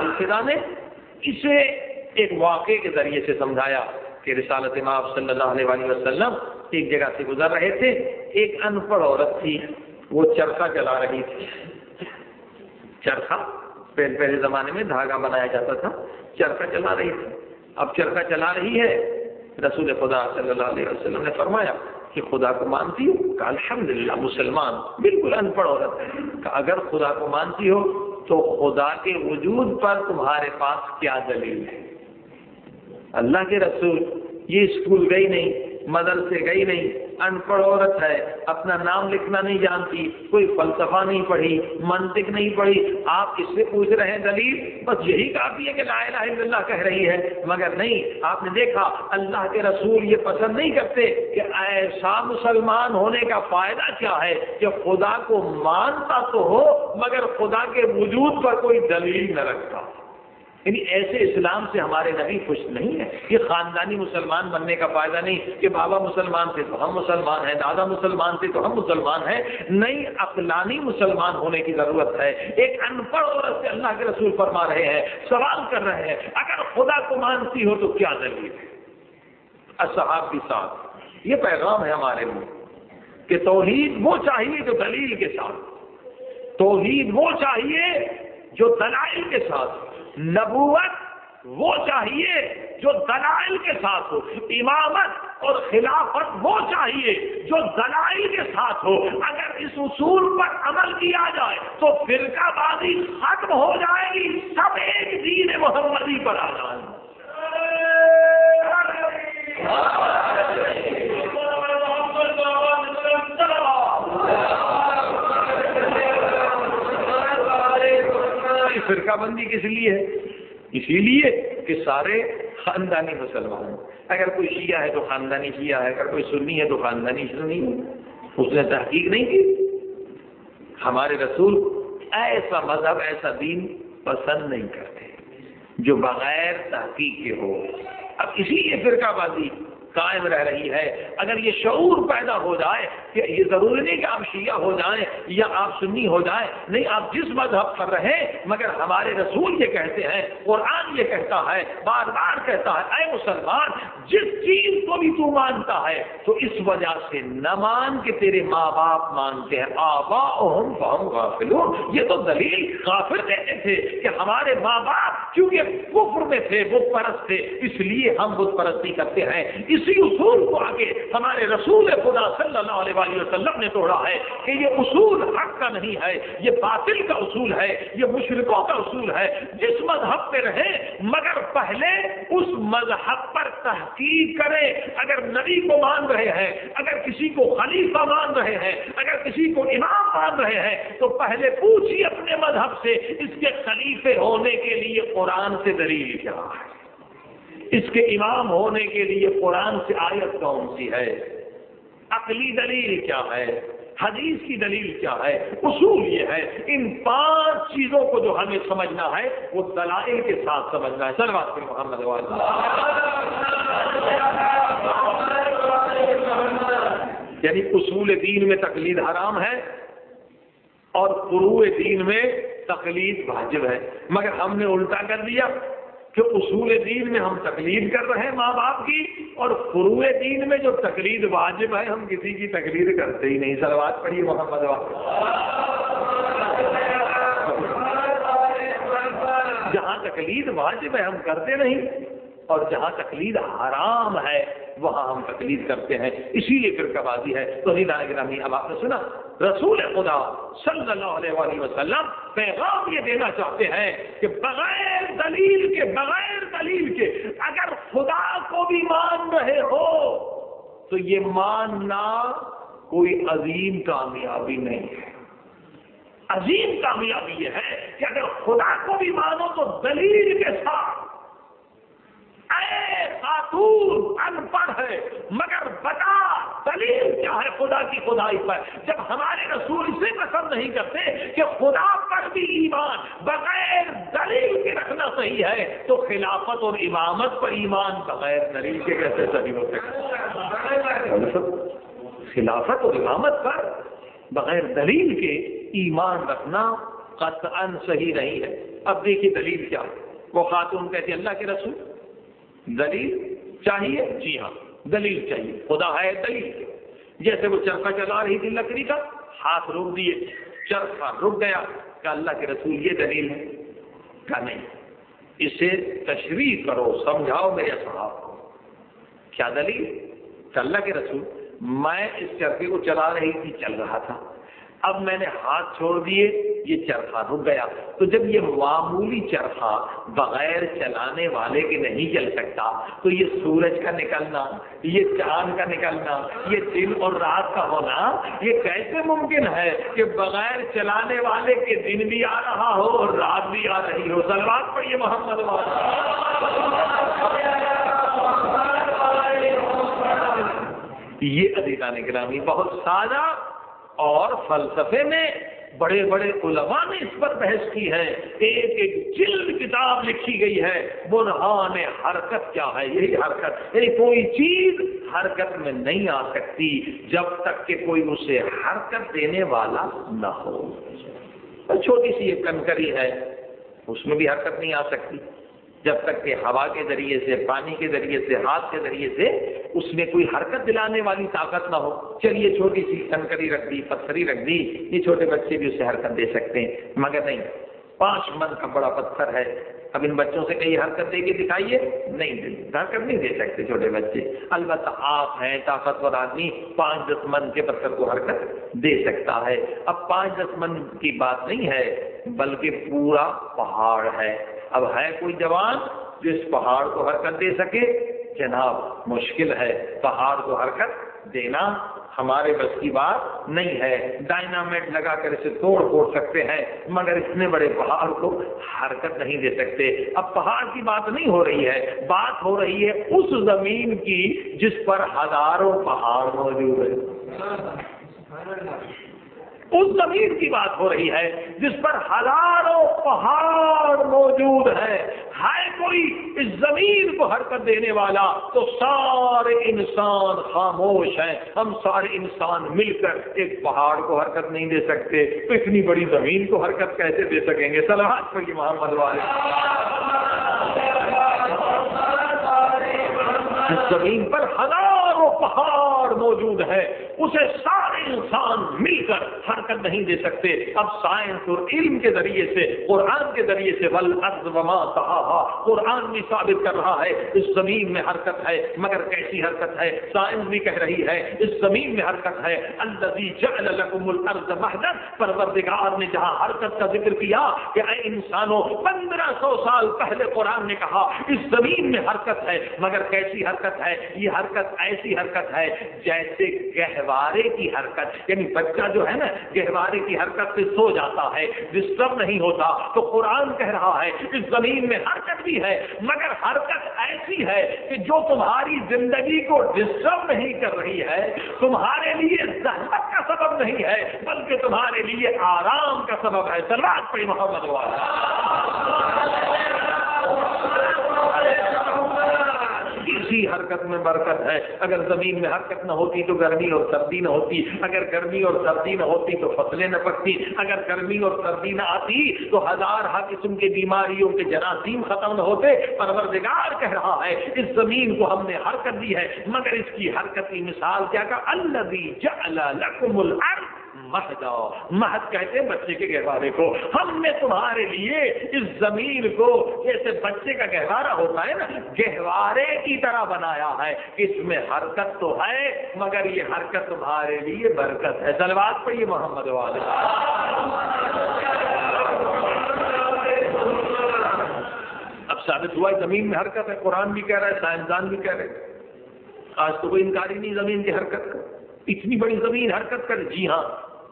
وسلم نے اسے ایک واقعے کے ذریعے سے سمجھایا کہ رسالت مآب صلی اللہ علیہ وسلم ایک جگہ سے گزر رہے تھے، ایک ان پڑھ عورت تھی، وہ چرخہ چلا رہی تھی۔ چرخہ پہلے زمانے میں دھاگا بنایا جاتا تھا، چرخہ چلا رہی تھی۔ اب چرخہ چلا رہی ہے، رسول خدا صلی اللہ علیہ وسلم نے فرمایا کہ خدا کو مانتی ہو؟ کہا الحمدللہ مسلمان، بالکل ان پڑھ عورت ہے۔ کہا اگر خدا کو مانتی ہو تو خدا کے وجود پر تمہارے پاس کیا دلیل ہے؟ اللہ کے رسول یہ اسکول گئی نہیں، مدرسے گئی نہیں، ان پڑھ عورت ہے، اپنا نام لکھنا نہیں جانتی، کوئی فلسفہ نہیں پڑھی، منطق نہیں پڑھی، آپ اس سے پوچھ رہے ہیں دلیل؟ بس یہی کافی ہے کہ لا الہ الا اللہ کہہ رہی ہے۔ مگر نہیں، آپ نے دیکھا اللہ کے رسول یہ پسند نہیں کرتے کہ ایسا مسلمان ہونے کا فائدہ کیا ہے کہ خدا کو مانتا تو ہو مگر خدا کے وجود پر کوئی دلیل نہ رکھتا۔ یعنی ایسے اسلام سے ہمارے نبی خوش نہیں ہے۔ یہ خاندانی مسلمان بننے کا فائدہ نہیں کہ بابا مسلمان تھے تو ہم مسلمان ہیں، دادا مسلمان تھے تو ہم مسلمان ہیں۔ نہیں، عقلانی مسلمان ہونے کی ضرورت ہے۔ ایک ان پڑھ عورت سے اللہ کے رسول فرما رہے ہیں، سوال کر رہے ہیں، اگر خدا کو مانتی ہو تو کیا دلیل ہے؟ اصحاب کے ساتھ یہ پیغام ہے ہمارے لیے کہ توحید وہ چاہیے جو دلیل کے ساتھ، توحید وہ چاہیے جو دلائل کے ساتھ، نبوت وہ چاہیے جو دلائل کے ساتھ ہو، امامت اور خلافت وہ چاہیے جو دلائل کے ساتھ ہو۔ اگر اس اصول پر عمل کیا جائے تو فرقہ بازی ختم ہو جائے گی، سب ایک دین محمدی پر آ جائیں گے۔ فرقہ بندی کس لیے ہے؟ اسی لیے کہ سارے خاندانی مسلمان ہیں۔ اگر کوئی شیعہ ہے تو خاندانی شیعہ ہے، اگر کوئی سنی ہے تو خاندانی سنی ہے۔ اس نے تحقیق نہیں کی۔ ہمارے رسول ایسا مذہب، ایسا دین پسند نہیں کرتے جو بغیر تحقیق کے ہو۔ اب اسی لیے فرقہ بازی قائم رہ رہی ہے۔ اگر یہ شعور پیدا ہو جائے کہ یہ ضروری نہیں کہ آپ شیعہ ہو جائیں یا آپ سنی ہو جائیں، نہیں، آپ جس مذہب پر رہیں، مگر ہمارے رسول یہ کہتے ہیں، قرآن یہ کہتا ہے، بار بار کہتا ہے، اے مسلمان جس چیز کو بھی تو مانتا ہے تو اس وجہ سے نہ مان کہ تیرے ماں باپ مانتے ہیں، آباؤہم فہم غافلون۔ یہ تو دلیل غافل کہتے تھے کہ ہمارے ماں باپ کیونکہ کفر میں تھے، بت پرست تھے، اس لیے ہم بت پرستی کرتے ہیں۔ اسی اصول کو آگے ہمارے رسول خدا صلی اللہ علیہ وسلم نے توڑا ہے کہ یہ اصول حق کا نہیں ہے، یہ باطل کا اصول ہے، یہ مشرکوں کا اصول ہے۔ جس مذہب پہ رہے مگر پہلے اس مذہب پر تحقیق کرے۔ اگر نبی کو مان رہے ہیں، اگر کسی کو خلیفہ مان رہے ہیں، اگر کسی کو امام مان رہے ہیں تو پہلے پوچھیے اپنے مذہب سے اس کے خلیفے ہونے کے لیے قرآن سے دلیل کیا ہے، اس کے امام ہونے کے لیے قرآن سے آیت کون سی ہے، عقلی دلیل کیا ہے، حدیث کی دلیل کیا ہے۔ اصول یہ ہے، ان 5 چیزوں کو جو ہمیں سمجھنا ہے وہ دلائل کے ساتھ سمجھنا ہے۔ صلوات پر محمد وعلیہ یعنی اصول دین میں تقلید حرام ہے اور فروع دین میں تقلید واجب ہے، مگر ہم نے الٹا کر دیا کہ اصول دین میں ہم تقلید کر رہے ہیں ماں باپ کی، اور فروع دین میں جو تقلید واجب ہے ہم کسی کی تقلید کرتے ہی نہیں۔ صلوات پڑھیے محمد جہاں تقلید واجب ہے ہم کرتے نہیں، اور جہاں تقلید حرام ہے وہاں ہم تقلید کرتے ہیں، اسی لیے فرقہ بازی ہے۔ تو گرامی اب آپ نے سنا رسول خدا صلی اللہ علیہ وسلم پیغام یہ دینا چاہتے ہیں کہ بغیر دلیل کے اگر خدا کو بھی مان رہے ہو تو یہ ماننا کوئی عظیم کامیابی نہیں ہے۔ عظیم کامیابی یہ ہے کہ اگر خدا کو بھی مانو تو دلیل کے ساتھ، اے خاتون ان پڑھ ہے مگر بتا دلیل کیا ہے خدا کی خدائی پر۔ جب ہمارے رسول اسے پسند نہیں کرتے کہ خدا پر بھی ایمان بغیر دلیل کے رکھنا صحیح ہے، تو خلافت اور امامت پر ایمان بغیر دلیل کے کیسے صحیح ہو سکتا؟ خلافت اور امامت پر بغیر دلیل کے ایمان رکھنا قطعاً صحیح نہیں ہے۔ اب دیکھیے دلیل کیا، وہ خاتون کہتی اللہ کے رسول دلیل چاہیے؟ جی ہاں دلیل چاہیے، خدا ہے دلیل۔ جیسے وہ چرخہ چلا رہی تھی لکڑی کا، ہاتھ روک دیے، چرخہ رک گیا، کہ اللہ کے رسول یہ دلیل ہے؟ کہا نہیں، اسے تشریح کرو، سمجھاؤ میرے اصحاب کو۔ کیا دلیل؟ کہ اللہ کے رسول میں اس چرخے کو چلا رہی تھی، چل رہا تھا، اب میں نے ہاتھ چھوڑ دیے، یہ چرخہ رک گیا۔ تو جب یہ معمولی چرخہ بغیر چلانے والے کے نہیں چل سکتا، تو یہ سورج کا نکلنا، یہ چاند کا نکلنا، یہ دن اور رات کا ہونا، یہ کیسے ممکن ہے کہ بغیر چلانے والے کے دن بھی آ رہا ہو اور رات بھی آ رہی ہو؟ صلوات پڑھیے محمد یہ عزیزان گرامی بہت سادہ، اور فلسفے میں بڑے بڑے علماء نے اس پر بحث کی ہے، ایک ایک جلد کتاب لکھی گئی ہے، برہان حرکت کیا ہے؟ یہی حرکت، یعنی کوئی چیز حرکت میں نہیں آ سکتی جب تک کہ کوئی اسے حرکت دینے والا نہ ہو۔ چھوٹی سی ایک کنکری ہے، اس میں بھی حرکت نہیں آ سکتی جب تک کہ ہوا کے ذریعے سے، پانی کے ذریعے سے، ہاتھ کے ذریعے سے اس میں کوئی حرکت دلانے والی طاقت نہ ہو۔ چلیے چھوٹی سی کنکری رکھ دی، پتھری رکھ دی، یہ چھوٹے بچے بھی اسے حرکت دے سکتے ہیں، مگر نہیں 5 من کا بڑا پتھر ہے، اب ان بچوں سے کہیں حرکت دے کے دکھائیے، نہیں، حرکت نہیں دے سکتے چھوٹے بچے۔ البتہ آپ ہیں طاقتور آدمی، 5-10 من کے پتھر کو حرکت دے سکتا ہے۔ اب 5-10 من کی بات نہیں ہے، بلکہ پورا پہاڑ ہے۔ اب ہے کوئی جوان جو اس پہاڑ کو حرکت دے سکے؟ جناب مشکل ہے، پہاڑ کو حرکت دینا ہمارے بس کی بات نہیں ہے۔ ڈائنامائٹ لگا کر اسے توڑ سکتے ہیں، مگر اتنے بڑے پہاڑ کو حرکت نہیں دے سکتے۔ اب پہاڑ کی بات نہیں ہو رہی ہے، بات ہو رہی ہے اس زمین کی جس پر ہزاروں پہاڑ موجود ہیں۔ اس زمین کی بات ہو رہی ہے جس پر ہزاروں پہاڑ موجود ہیں۔ ہے کوئی اس زمین کو حرکت دینے والا تو سارے انسان خاموش ہیں۔ ہم سارے انسان مل کر ایک پہاڑ کو حرکت نہیں دے سکتے، تو اتنی بڑی زمین کو حرکت کیسے دے سکیں گے؟ صلوات پڑھیے محمد والے۔ اس زمین پر ہزاروں پہاڑ موجود ہے، اسے سارے انسان مل کر حرکت نہیں دے سکتے۔ اب سائنس اور علم کے ذریعے سے، قرآن کے ذریعے سے والارض وما طحاها، قرآن بھی ثابت کر رہا ہے اس زمین میں حرکت ہے، مگر کیسی حرکت ہے؟ سائنس بھی کہہ رہی ہے اس زمین میں حرکت ہے۔ الذی جعل لکم الارض مہدا، پروردگار نے جہاں حرکت کا ذکر کیا کہ اے انسانوں، 1500 سال پہلے قرآن نے کہا اس زمین میں حرکت ہے، مگر کیسی حرکت ہے؟ یہ حرکت ایسی حرکت ہے جیسے گہوارے کی حرکت، یعنی بچہ جو ہے نا گہوارے کی حرکت سے سو جاتا ہے، ڈسٹرب نہیں ہوتا۔ تو قرآن کہہ رہا ہے اس زمین میں حرکت بھی ہے، مگر حرکت ایسی ہے کہ جو تمہاری زندگی کو ڈسٹرب نہیں کر رہی ہے، تمہارے لیے زحمت کا سبب نہیں ہے، بلکہ تمہارے لیے آرام کا سبب ہے۔ صلوات پڑھی محمد اسی حرکت میں برکت ہے۔ اگر زمین میں حرکت نہ ہوتی تو گرمی اور سردی نہ ہوتی، اگر گرمی اور سردی نہ ہوتی تو فصلیں نہ پکتی، اگر گرمی اور سردی نہ آتی تو ہزارہ قسم کے بیماریوں کے جراثیم ختم نہ ہوتے۔ پروردگار کہہ رہا ہے اس زمین کو ہم نے حرکت دی ہے، مگر اس کی حرکت کی مثال کیا کہا؟ الذی جعل لکم الارض مہدا، مہد کہتے ہیں بچے کے گہوارے کو۔ ہم نے تمہارے لیے اس زمین کو جیسے بچے کا گہوارہ ہوتا ہے نا، گہوارے کی طرح بنایا ہے۔ اس میں حرکت تو ہے، مگر یہ حرکت تمہارے لیے برکت ہے۔ صلوات پڑھیے محمد والے۔ اب ثابت ہوا ہے زمین میں حرکت ہے، قرآن بھی کہہ رہا ہے، سائنسدان بھی کہہ رہے ہیں۔ آج تو کوئی انکار ہی نہیں زمین کی حرکت کا۔ اتنی بڑی زمین حرکت کر، جی ہاں،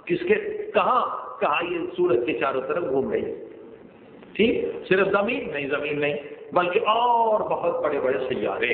کس کے کہاں؟ کہا یہ سورج کے چاروں طرف گھوم رہی ہے. ٹھیک، صرف زمین نہیں، زمین نہیں بلکہ اور بہت بڑے بڑے سیارے،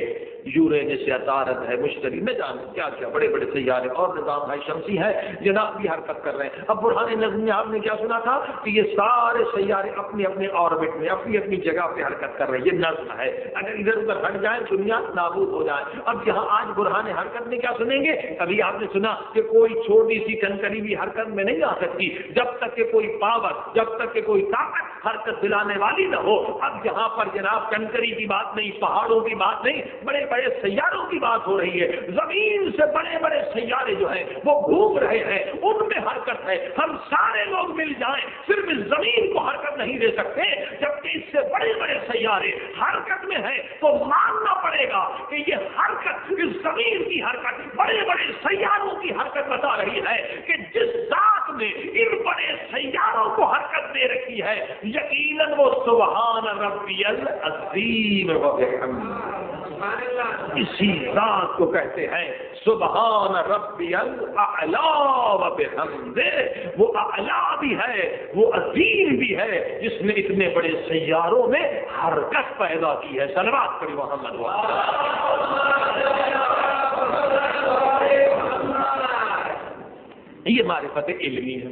یورینس یا عطارد ہے، مشتری، نہ جانے کیا کیا بڑے بڑے سیارے، اور نظام ہے شمسی ہے، جناب بھی حرکت کر رہے ہیں. اب برہان نظم میں آپ نے کیا سنا تھا کہ یہ سارے سیارے اپنے اپنے آربٹ میں اپنی اپنی جگہ پہ حرکت کر رہے ہیں. یہ نظم ہے، اگر ادھر ادھر ہٹ جائیں دنیا نابود ہو جائے. اب یہاں آج برہان حرکت میں کیا سنیں گے؟ ابھی آپ نے سنا کہ کوئی چھوٹی سی کنکری بھی حرکت میں نہیں آ سکتی جب تک کہ کوئی پاور، جب تک کہ کوئی طاقت حرکت دلانے والی نہ ہو. اب یہاں پر جناب کنکری کی بات نہیں، پہاڑوں کی بات نہیں، بڑے بڑے سیاروں کی بات ہو رہی ہے. زمین سے بڑے بڑے سیارے جو ہیں وہ گھوم رہے ہیں، ان میں حرکت ہے. ہم سارے لوگ مل جائیں صرف اس زمین کو حرکت نہیں دے سکتے، جبکہ اس سے بڑے بڑے سیارے حرکت میں ہیں تو ماننا پڑے گا کہ یہ حرکت، اس زمین کی حرکت بڑے بڑے سیاروں کی حرکت بتا رہی ہے کہ جس ذات نے ان بڑے سیاروں کو حرکت دے رکھی ہے یقیناً وہ سبحان ربی العظیم و بحمدہ، اسی ذات کو کہتے ہیں سبحان ربی الاعلی و بحمدہ. وہ اعلیٰ بھی ہے، وہ عظیم بھی ہے جس نے اتنے بڑے سیاروں میں حرکت پیدا کی ہے. صلوات پڑھی محمد. یہ معرفت علمی ہے،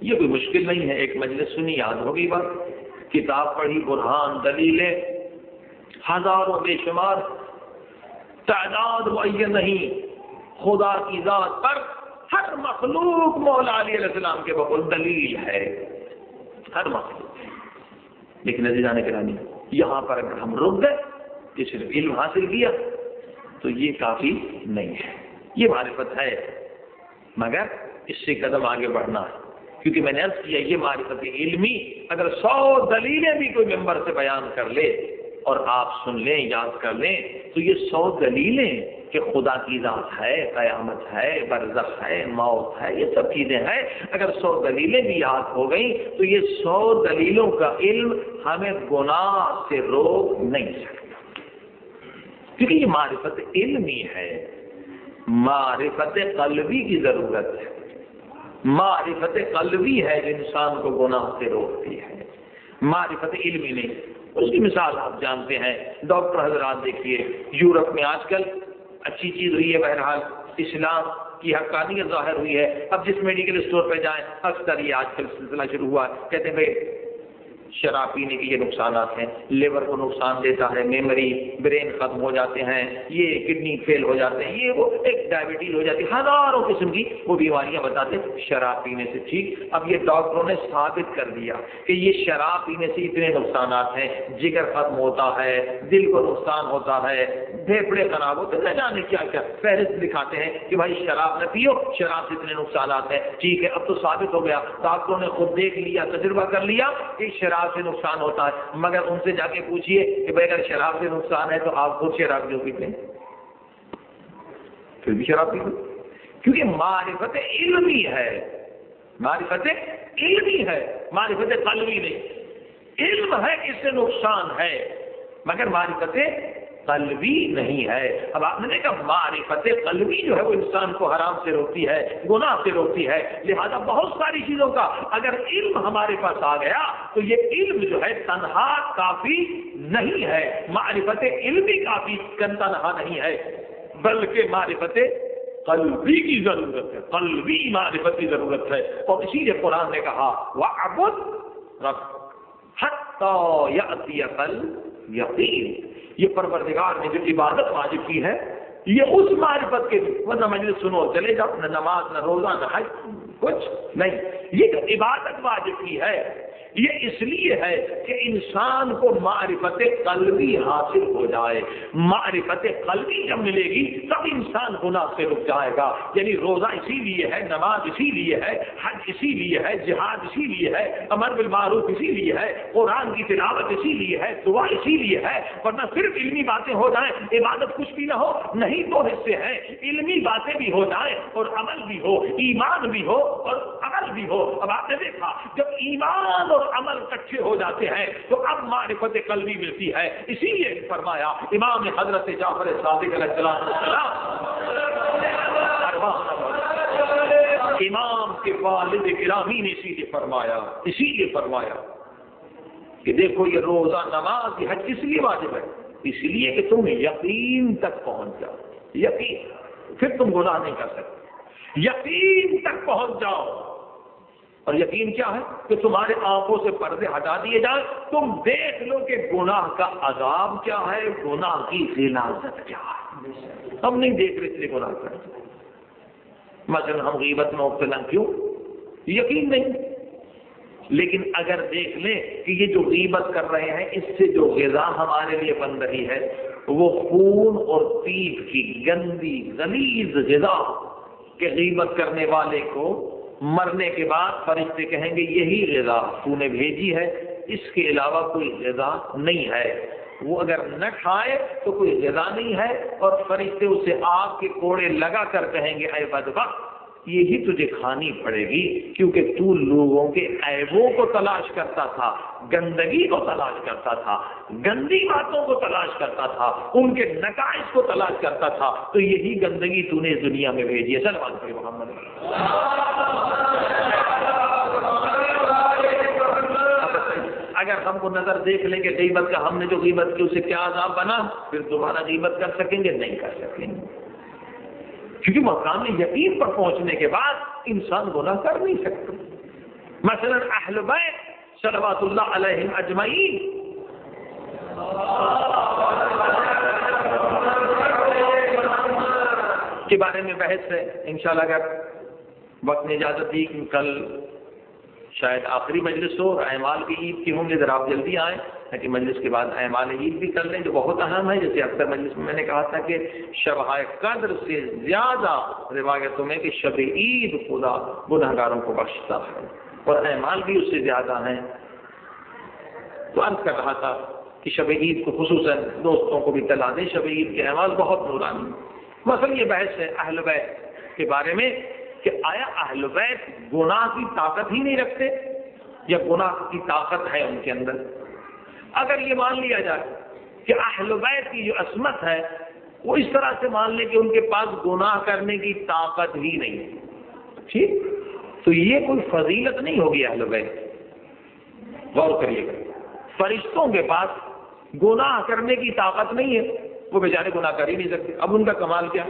یہ کوئی مشکل نہیں ہے. ایک مجلس سنی، یاد ہوگی بات، کتاب پڑھی، برہان، دلیلیں ہزاروں بے شمار، تعداد معین نہیں. خدا کی ذات پر ہر مخلوق مولا علی علیہ السلام کے بقول دلیل ہے، ہر مخلوق. لیکن عزیزان گرامی، یہاں پر اگر ہم رک گئے کہ صرف علم حاصل کیا تو یہ کافی نہیں ہے. یہ معرفت ہے مگر اس سے قدم آگے بڑھنا ہے. کیونکہ میں نے عرض کیا یہ معرفت علمی اگر 100 دلیلیں بھی کوئی ممبر سے بیان کر لے اور آپ سن لیں، یاد کر لیں، تو یہ 100 دلیلیں کہ خدا کی ذات ہے، قیامت ہے، برزخ ہے، موت ہے، یہ سب چیزیں ہیں، اگر 100 دلیلیں بھی یاد ہو گئیں تو یہ 100 دلیلوں کا علم ہمیں گناہ سے روک نہیں سکتا. کیونکہ یہ معرفت علمی ہے. معرفت قلبی کی ضرورت ہے. معرفت قلبی ہے جو انسان کو گناہ سے روکتی ہے، معرفت علمی نہیں. اس کی مثال آپ جانتے ہیں، ڈاکٹر حضرات دیکھیے، یورپ میں آج کل اچھی چیز ہوئی ہے، بہرحال اسلام کی حقانیت ظاہر ہوئی ہے. اب جس میڈیکل اسٹور پہ جائیں اکثر یہ آج کل سلسلہ شروع ہوا ہے، کہتے ہیں بھائی شراب پینے کے یہ نقصانات ہیں، لیور کو نقصان دیتا ہے، میموری، برین ختم ہو جاتے ہیں، یہ کڈنی فیل ہو جاتے ہیں، یہ وہ ایک ڈائبٹیز ہو جاتی ہے، ہزاروں قسم کی وہ بیماریاں بتاتے ہیں شراب پینے سے. ٹھیک، اب یہ ڈاکٹروں نے ثابت کر دیا کہ یہ شراب پینے سے اتنے نقصانات ہیں، جگر ختم ہوتا ہے، دل کو نقصان ہوتا ہے، پھیپھڑے خراب ہوتے ہیں، نہ جانے کیا کیا فہرست دکھاتے ہیں کہ بھائی شراب نہ پیو، شراب سے اتنے نقصانات ہیں. ٹھیک ہے، اب تو ثابت ہو گیا، ڈاکٹروں نے خود دیکھ لیا، تجربہ کر لیا کہ شراب سے نقصان ہوتا ہے. مگر ان سے جا کے پوچھئے کہ بھائی اگر شراب سے نقصان ہے تو آپ خود شراب کیوں پیتے ہیں؟ پھر بھی شراب پیتے، کیونکہ معرفت علمی ہے. معرفت علمی ہے، معرفت قلبی نہیں. علم ہے کہ اس سے نقصان ہے مگر معرفت قلبی نہیں ہے. اب آپ نے دیکھا معرفت قلبی جو ہے وہ انسان کو حرام سے روکتی ہے، گناہ سے روکتی ہے. لہذا بہت ساری چیزوں کا اگر علم ہمارے پاس آ گیا تو یہ علم جو ہے تنہا کافی نہیں ہے. معرفت علمی کافی تنہا نہیں ہے بلکہ معرفت قلبی کی ضرورت ہے، قلبی معرفت کی ضرورت ہے. اور اسی لیے قرآن نے کہا وَعْبُدْ رَبَّكَ حَتَّى يَأْتِيَكَ الْيَقِينُ. یہ پروردگار نے جو عبادت واجب کی ہے یہ اس معرفت کے لیے، ورنہ مجلس سنو چلے جاؤ، نہ نماز نہ روزہ نہ حج، کچھ نہیں. یہ جو عبادت واجب کی ہے یہ اس لیے ہے کہ انسان کو معرفت قلبی حاصل ہو جائے. معرفت قلبی جب ملے گی تب انسان گناہ سے رک جائے گا. یعنی روزہ اسی لیے ہے، نماز اسی لیے ہے، حج اسی لیے ہے، جہاد اسی لیے ہے، امر بالمعروف اسی لیے ہے، قرآن کی تلاوت اسی لیے ہے، دعا اسی لیے ہے. ورنہ صرف علمی باتیں ہو جائیں، عبادت کچھ بھی نہ ہو، نہیں. دو حصے ہیں، علمی باتیں بھی ہو جائیں اور عمل بھی ہو، ایمان بھی ہو اور عمل بھی ہو. اب آپ نے دیکھا جب ایمان اور عمل اکٹھے ہو جاتے ہیں تو اب معرفت قلبی ملتی ہے. اسی لیے فرمایا امام حضرت جعفر صادق علیہ السلام ہر امام کے والد گرامی نے اسی لیے فرمایا کہ دیکھو یہ روزہ نماز یہ حج کس لیے واجب ہے؟ اس لیے کہ تم یقین تک پہنچ جاؤ. یقین، پھر تم گناہ نہیں کر سکتے. یقین تک پہنچ جاؤ. اور یقین کیا ہے؟ کہ تمہارے آنکھوں سے پردے ہٹا دیے جائیں، تم دیکھ لو کہ گناہ کا عذاب کیا ہے، گناہ کی غلاظت کیا ہے. ہم نہیں دیکھ رہے اس لیے گناہ کرتے. مثلا ہم غیبت میں مبتلا کیوں؟ یقین نہیں. لیکن اگر دیکھ لیں کہ یہ جو غیبت کر رہے ہیں اس سے جو غذا ہمارے لیے بن رہی ہے وہ خون اور پیپ کی گندی غلیظ غذا، کہ غیبت کرنے والے کو مرنے کے بعد فرشتے کہیں گے یہی غذا تو نے بھیجی ہے، اس کے علاوہ کوئی غذا نہیں ہے. وہ اگر نہ کھائے تو کوئی غذا نہیں ہے، اور فرشتے اسے آگ کے کوڑے لگا کر کہیں گے اے بدبخت یہی تجھے کھانی پڑے گی، کیونکہ تو لوگوں کے عیبوں کو تلاش کرتا تھا، گندگی کو تلاش کرتا تھا، گندی باتوں کو تلاش کرتا تھا، ان کے نقائص کو تلاش کرتا تھا، تو یہی گندگی تو نے دنیا میں بھیجی ہے. سلام علیکم محمد. اگر ہم کو نظر دیکھ لیں کہ غیبت کا ہم نے جو غیبت کی اسے کیا عذاب بنا، پھر دوبارہ غیبت کر سکیں گے؟ نہیں کر سکیں گے. کیونکہ مقام یقین پر پہنچنے کے بعد انسان گناہ کر نہیں سکتا. مثلا اہل بیت صلوات اللہ علیہم اجمعین کے بارے میں بحث ہے. انشاءاللہ اگر وقت نے اجازت دی کہ کل شاید آخری مجلس ہو، اعمال کی عید کی ہوں گے، ذرا آپ جلدی آئیں تاکہ مجلس کے بعد اعمال عید بھی کر لیں جو بہت اہم ہے. جیسے اکثر مجلس میں نے کہا تھا کہ شب قدر سے زیادہ روایتوں میں کہ شب عید خدا گناہگاروں کو بخشتا ہے، اور اعمال بھی اس سے زیادہ ہیں. تو عرض کر رہا تھا کہ شب عید کو خصوصاً دوستوں کو بھی تلا دیں، شب عید کے اعمال بہت نورانی. مثلا یہ بحث ہے اہل بیت کے بارے میں کہ آیا اہل بیت گناہ کی طاقت ہی نہیں رکھتے یا گناہ کی طاقت ہے ان کے اندر؟ اگر یہ مان لیا جائے کہ اہل بیت کی جو عصمت ہے وہ اس طرح سے مان لیں کہ ان کے پاس گناہ کرنے کی طاقت ہی نہیں ہے، ٹھیک، تو یہ کوئی فضیلت نہیں ہوگی اہل بیت. غور کریے گا، فرشتوں کے پاس گناہ کرنے کی طاقت نہیں ہے، وہ بیچارے گناہ کر ہی نہیں سکتے. اب ان کا کمال کیا؟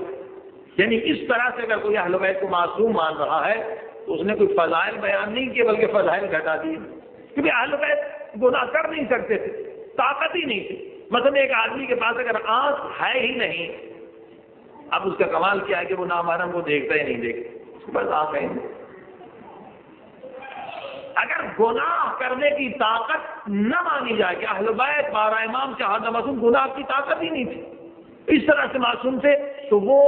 یعنی اس طرح سے اگر کوئی اہل بیت کو معصوم مان رہا ہے تو اس نے کوئی فضائل بیان نہیں کیے بلکہ فضائل گھٹا دیے، کیونکہ اہل بیت گناہ کر نہیں سکتے تھے، طاقت ہی نہیں تھی. مثلا ایک آدمی کے پاس اگر آنکھ ہے ہی نہیں، اب اس کا کمال کیا ہے کہ وہ نامحرم کو دیکھتا ہی نہیں، دیکھتا بس آنکھ ہے. اگر گناہ کرنے کی طاقت نہ مانی جائے کہ اہل بیت 12 امام شہادہ معصوم گناہ کی طاقت ہی نہیں تھی، اس طرح سے معصوم تھے، تو وہ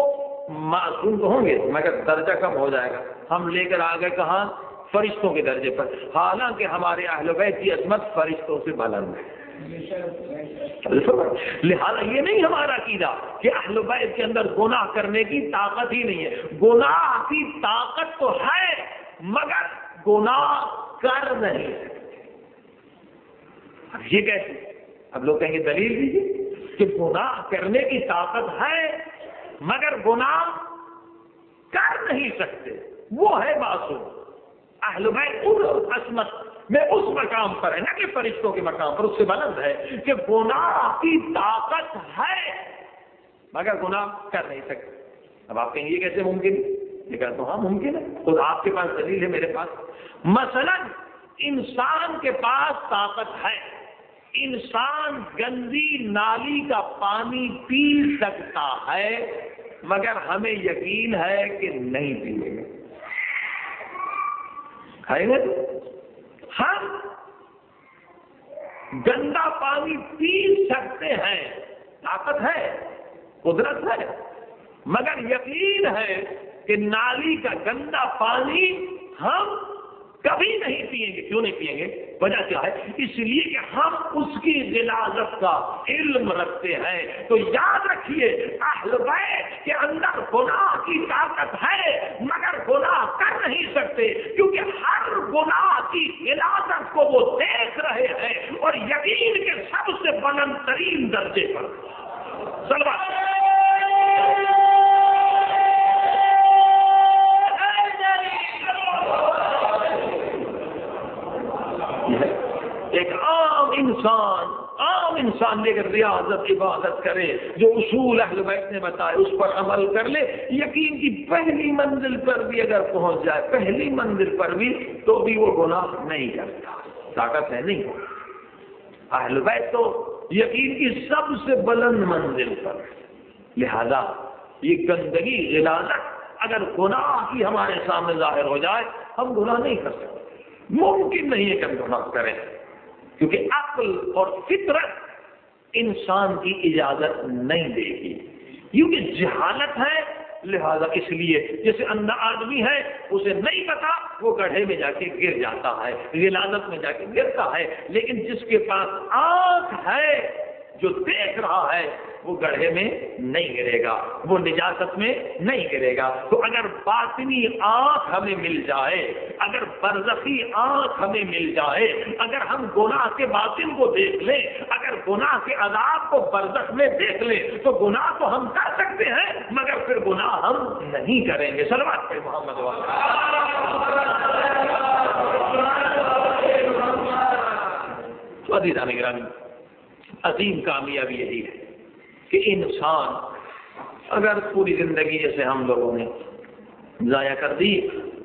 معصوم تو ہوں گے مگر درجہ کم ہو جائے گا. ہم لے کر آ گئے کہاں؟ فرشتوں کے درجے پر، حالانکہ ہمارے اہل بیت کی عظمت فرشتوں سے بلند ہے. لہذا یہ نہیں ہمارا عقیدہ کہ اہل بیت کے اندر گناہ کرنے کی طاقت ہی نہیں ہے. گناہ کی طاقت تو ہے مگر گناہ کر نہیں سکتے. اب یہ کیسے؟ اب لوگ کہیں گے دلیل دیجیے کہ گناہ کرنے کی طاقت ہے مگر گناہ کر نہیں سکتے. وہ ہے معصوم. اہل بیت اس عصمت میں اس مقام پر ہے، نہ کہ فرشتوں کے مقام پر، اس سے بلند ہے کہ گناہ کی طاقت ہے مگر گناہ کر نہیں سکتے. اب آپ کہیں یہ کیسے ممکن؟ یہ کہا تو ہاں ممکن ہے. تو آپ کے پاس دلیل ہے، میرے پاس. مثلا انسان کے پاس طاقت ہے، انسان گندی نالی کا پانی پی سکتا ہے مگر ہمیں یقین ہے کہ نہیں پیے گا. ہے نا؟ ہم گندا پانی پی سکتے ہیں، طاقت ہے، قدرت ہے، مگر یقین ہے کہ نالی کا گندا پانی ہم کبھی نہیں پیئیں گے. کیوں نہیں پیئیں گے؟ وجہ کیا ہے؟ اس لیے کہ ہم اس کی غلاظت کا علم رکھتے ہیں. تو یاد رکھیے اہل بیت کے اندر گناہ کی طاقت ہے مگر گناہ کر نہیں سکتے، کیونکہ ہر گناہ کی غلاظت کو وہ دیکھ رہے ہیں اور یقین کے سب سے بلند ترین درجے پر. عام انسان اگر ریاضت عبادت کرے، جو اصول اہل بیت نے بتائے اس پر عمل کر لے، یقین کی پہلی منزل پر بھی اگر پہنچ جائے، پہلی منزل پر بھی، تو بھی وہ گناہ نہیں کرتا، طاقت ہے نہیں۔ اہل بیت تو یقین کی سب سے بلند منزل پر، لہذا یہ گندگی غلاظت اگر گناہ کی ہمارے سامنے ظاہر ہو جائے، ہم گناہ نہیں کر سکتے، ممکن نہیں ہے کہ ہم گناہ کریں، کیونکہ عقل اور فطرت انسان کی اجازت نہیں دے گی، کیونکہ جہالت ہے، لہذا اس لیے جیسے اندھا آدمی ہے، اسے نہیں پتا، وہ گڑھے میں جا کے گر جاتا ہے، غلاظت میں جا کے گرتا ہے، لیکن جس کے پاس آنکھ ہے، جو دیکھ رہا ہے، وہ گڑھے میں نہیں گرے گا، وہ نجاست میں نہیں گرے گا۔ تو اگر باطنی آنکھ ہمیں مل جائے، اگر برزخی آنکھ ہمیں مل جائے، اگر ہم گناہ کے باطن کو دیکھ لیں، اگر گناہ کے عذاب کو برزخ میں دیکھ لیں، تو گناہ تو ہم کر سکتے ہیں، مگر پھر گناہ ہم نہیں کریں گے۔ صلوات پہ محمد والا۔ تو عزیزان گرامی، عظیم کامیابی یہی ہے کہ انسان اگر پوری زندگی جیسے ہم لوگوں نے ضائع کر دی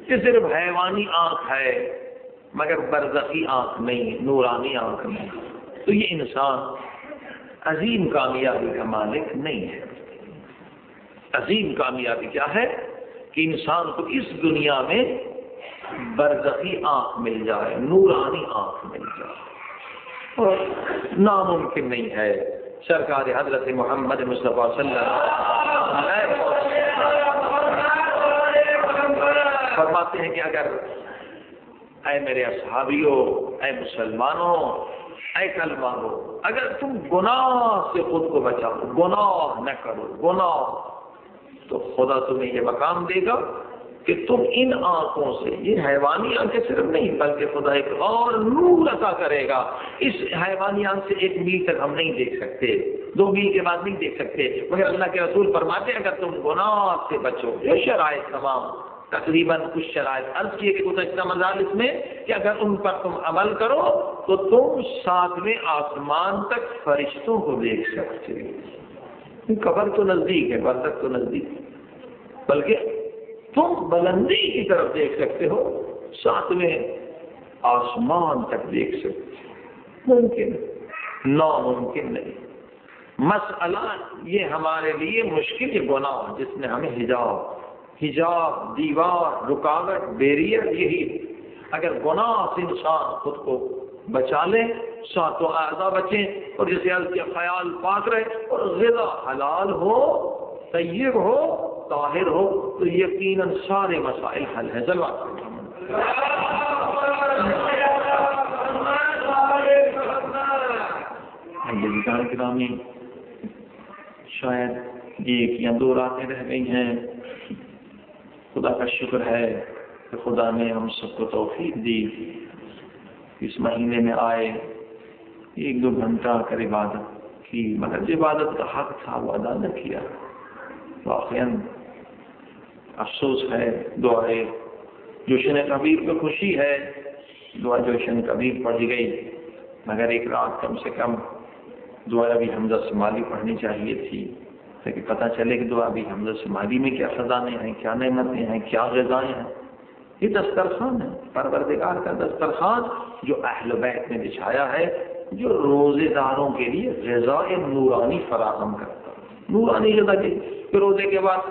کہ صرف حیوانی آنکھ ہے مگر برزخی آنکھ نہیں، نورانی آنکھ نہیں، تو یہ انسان عظیم کامیابی کا مالک نہیں ہے۔ عظیم کامیابی کیا ہے کہ انسان کو اس دنیا میں برزخی آنکھ مل جائے، نورانی آنکھ مل جائے، اور ناممکن نہیں ہے۔ سرکار حضرت محمد مصطفیٰ صلی اللہ علیہ وسلم فرماتے ہیں کہ اگر اے میرے اصحابیوں، اے مسلمانوں، اے کلمہ ہو، اگر تم گناہ سے خود کو بچاؤ، گناہ نہ کرو، گناہ، تو خدا تمہیں یہ مقام دے گا کہ تم ان آنکھوں سے، یہ حیوانی آنکھیں صرف نہیں بلکہ خدا ایک اور نور عطا کرے گا۔ اس حیوانی آنکھ سے 1 میل تک ہم نہیں دیکھ سکتے، 2 میل کے بعد نہیں دیکھ سکتے، مگر اللہ کے رسول فرماتے ہیں اگر تم گناہ سے بچو، یہ شرائط تمام تقریباً کچھ شرائط عرض کیے کہ گزشتہ مجالس میں کہ اگر ان پر تم عمل کرو تو تم 7ویں آسمان تک فرشتوں کو دیکھ سکتے ہو۔ قبر تو نزدیک ہے، برزخ تو نزدیک ہے، بلکہ تم بلندی کی طرف دیکھ سکتے ہو، 7ویں آسمان تک دیکھ سکتے ہو، ممکن ناممکن نہیں۔ مسئلہ یہ ہمارے لیے مشکل یہ گناہ جس نے ہمیں حجاب، دیوار، رکاوٹ، بیریئر، یہی اگر گناہ سے انسان خود کو بچا لے، 7 اعضاء بچیں، اور جسے خیال پاک رہے، اور غذا حلال ہو، طیب ہو، طاہر ہو، تو یقیناً سارے مسائل حل ہیں۔ گرامی، شاید 1 یا 2 راتیں رہ گئی ہیں، خدا کا شکر ہے کہ خدا نے ہم سب کو توفیق دی، اس مہینے میں آئے، 1-2 گھنٹہ کر عبادت کی، مگر جو عبادت کا حق تھا وہ ادا نہ کیا۔ واقعاً افسوس ہے، دعائے جوشن کبیر کو خوشی ہے، دعا جوشن کبیر پڑھی گئی، مگر 1 رات کم سے کم دعا ابھی حمزہ شمالی پڑھنی چاہیے تھی، تاکہ پتہ چلے کہ دعا ابھی حمزہ شمالی میں کیا خزانے ہیں، کیا نعمتیں ہیں، کیا غذائیں ہیں۔ یہ دسترخوان ہے، پروردگار کا دسترخوان جو اہل بیت نے بچھایا ہے، جو روزے داروں کے لیے غذائے نورانی فراہم کرتا ہے۔ نورانی غذا کی کہ روزے کے بعد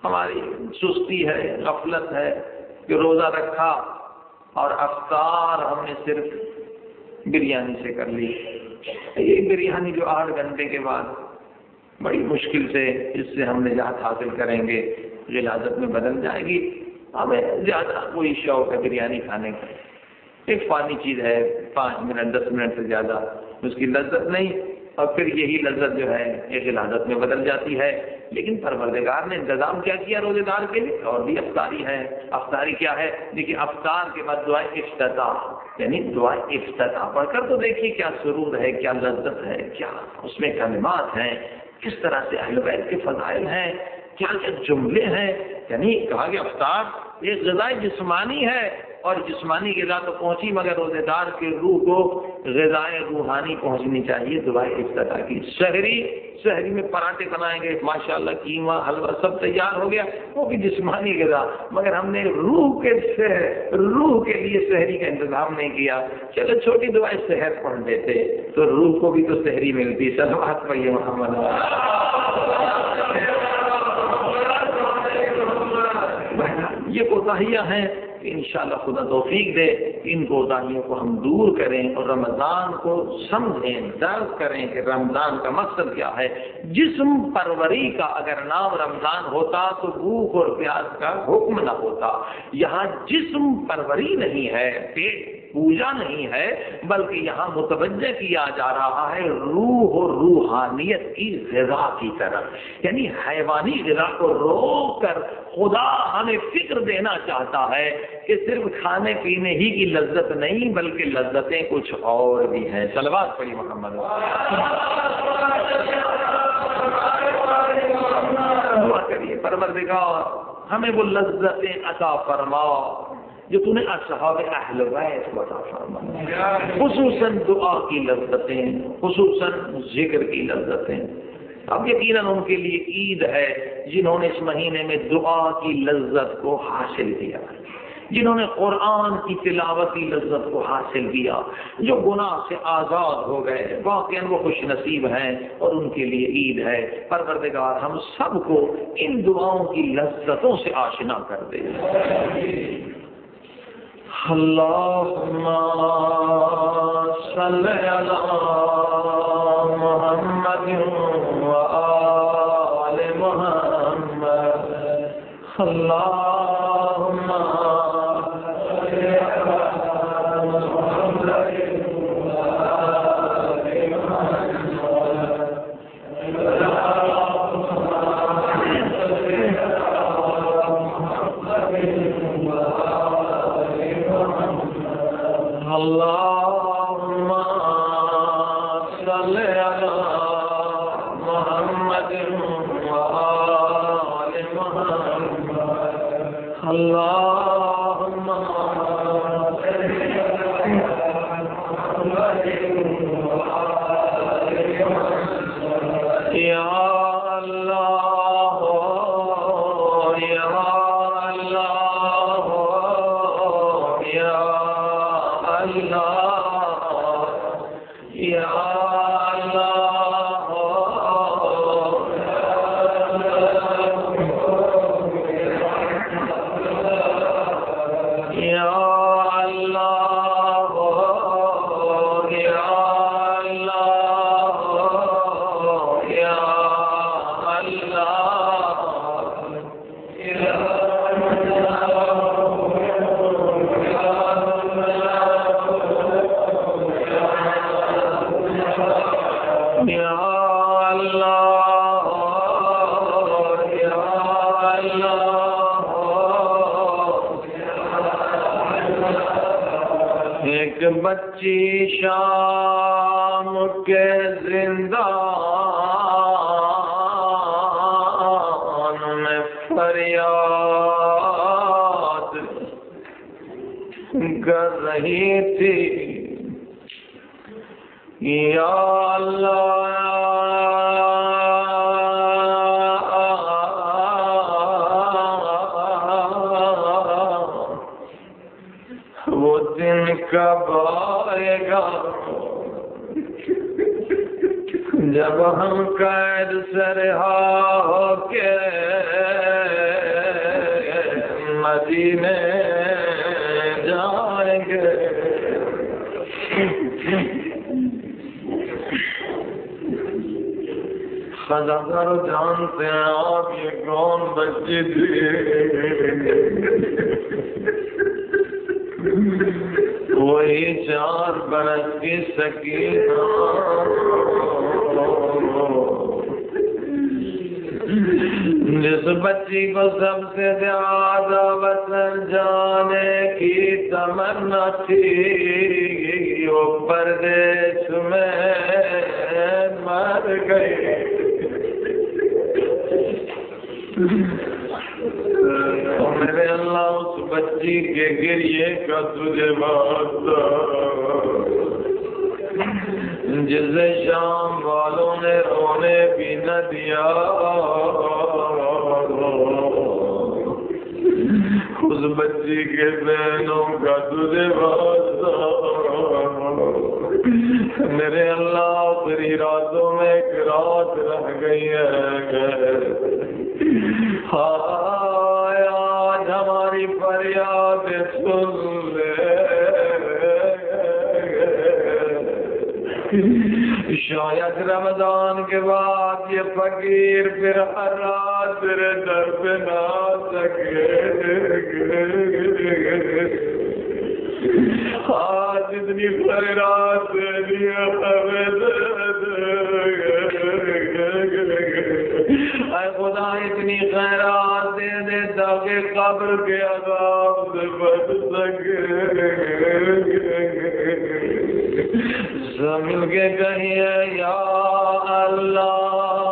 ہماری سستی ہے، غفلت ہے کہ روزہ رکھا اور افطار ہم نے صرف بریانی سے کر لی۔ یہ بریانی جو 8 گھنٹے کے بعد بڑی مشکل سے اس سے ہم نجات حاصل کریں گے، غلاظت میں بدل جائے گی۔ ہمیں زیادہ کوئی شوق ہے بریانی کھانے کا، ایک فانی چیز ہے، 5 منٹ 10 منٹ سے زیادہ اس کی لذت نہیں، اور پھر یہی لذت جو ہے ایک غلاظت میں بدل جاتی ہے۔ لیکن پروردگار نے انتظام کیا کیا روزے دار کے لیے، اور بھی افطاری ہے۔ افطاری کیا ہے؟ دیکھیے، افطار کے بعد دعائے افتتاح، یعنی دعائے افتتاح پڑھ کر تو دیکھیے کیا سرور ہے، کیا لذت ہے، کیا اس میں کلمات ہیں، کس طرح سے اہل بیت کے فضائل ہیں، کیا کیا جملے ہیں۔ یعنی کہا کہ افطار ایک غذائے جسمانی ہے اور جسمانی غذا تو پہنچی مگر روزے دار کے روح کو غذائیں روحانی پہنچنی چاہیے. دعائے افتتاح کی شہری میں پراٹھے بنائیں گے ماشاءاللہ، قیمہ حلوہ سب تیار ہو گیا، وہ بھی جسمانی غذا، مگر ہم نے روح کے لیے شہری کا انتظام نہیں کیا. چلو چھوٹی دعائیں صحت پڑھ دیتے تو روح کو بھی تو شہری ملتی. صلوات پڑھیے محمد. یہ کوتاہیاں ہیں کہ انشاءاللہ خدا توفیق دے ان کوتاہیوں کو ہم دور کریں اور رمضان کو سمجھیں، درک کریں کہ رمضان کا مقصد کیا ہے. جسم پروری کا اگر نام رمضان ہوتا تو بھوک اور پیاس کا حکم نہ ہوتا. یہاں جسم پروری نہیں ہے، پیٹ پوجا نہیں ہے، بلکہ یہاں متوجہ کیا جا رہا ہے روح اور روحانیت کی غذا کی طرف. یعنی حیوانی غذا کو روک کر خدا ہمیں فکر دینا چاہتا ہے کہ صرف کھانے پینے ہی کی لذت نہیں بلکہ لذتیں کچھ اور بھی ہیں. صلوات پڑھی محمد. دعا کریے پروردگار ہمیں وہ لذتیں عطا فرما جو تو نے اصحاب اہل بیت کو عطا فرما، خصوصاً دعا کی لذتیں، خصوصاً ذکر کی لذتیں. اب یقیناً ان کے لیے عید ہے جنہوں نے اس مہینے میں دعا کی لذت کو حاصل کیا، جنہوں نے قرآن کی تلاوت کی لذت کو حاصل کیا، جو گناہ سے آزاد ہو گئے واقعاً وہ خوش نصیب ہیں اور ان کے لیے عید ہے. پروردگار ہم سب کو ان دعاؤں کی لذتوں سے آشنا کر دے. اللہم صلی علی محمد وآل محمد. اللہم صلی علی محمد اللہم صلی علی محمد وآل محمد. اللہم صلی علی محمد یا اللہ یا اللہ یا بچی شام کے زندان میں فریاد کر رہی تھی یا اللہ وہ دن کب آئے گا جب ہم قید سے رہا ہو کے مدینے جائیں گے. خزاگر جانتے ہیں آپ یہ کون بچی تھی؟ وہی 4 برس کی سکینہ جس بچی کو سب سے زیادہ وطن جانے کی تمنا تھی وہ پردیش میں مر گئی. میرے اللہ اس بچی کے گریے کا تجھے واسطہ، جسے شام والوں نے رونے بھی نہ دیا، اس بچی کے بہنوں کا تجھے واسطہ، میرے اللہ آخری راتوں میں ایک رات رہ گئی ہے، آج ہماری فریاد سن لے، شاید رمضان کے بعد یہ فقیر پھر ہر رات تیرے در پہ نہ آ سکے، آج اتنی خیرات دیا اے خدا، اتنی خیرات دے دے تاکہ قبر کے عذاب سے بچ سکے، سب مل کے کہیے یا اللہ،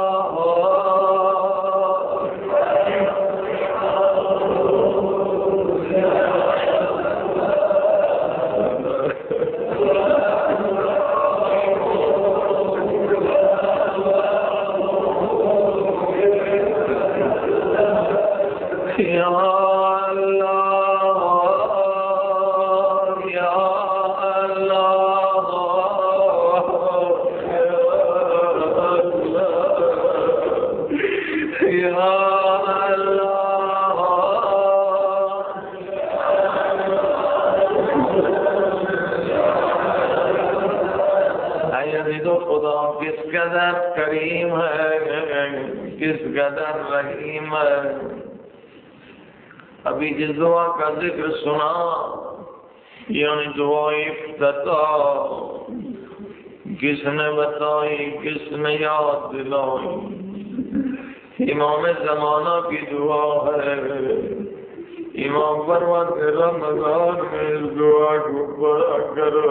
کریم ہے، کس قدر رحیم ہے۔ ابھی جس دعا کا ذکر سنا، یعنی دعا افتتاح، کس نے بتائی، کس نے یاد دلائی؟ امام زمانہ کی دعا ہے۔ امام فرماتے رمضان میں اس دعا کو پڑھا کرو،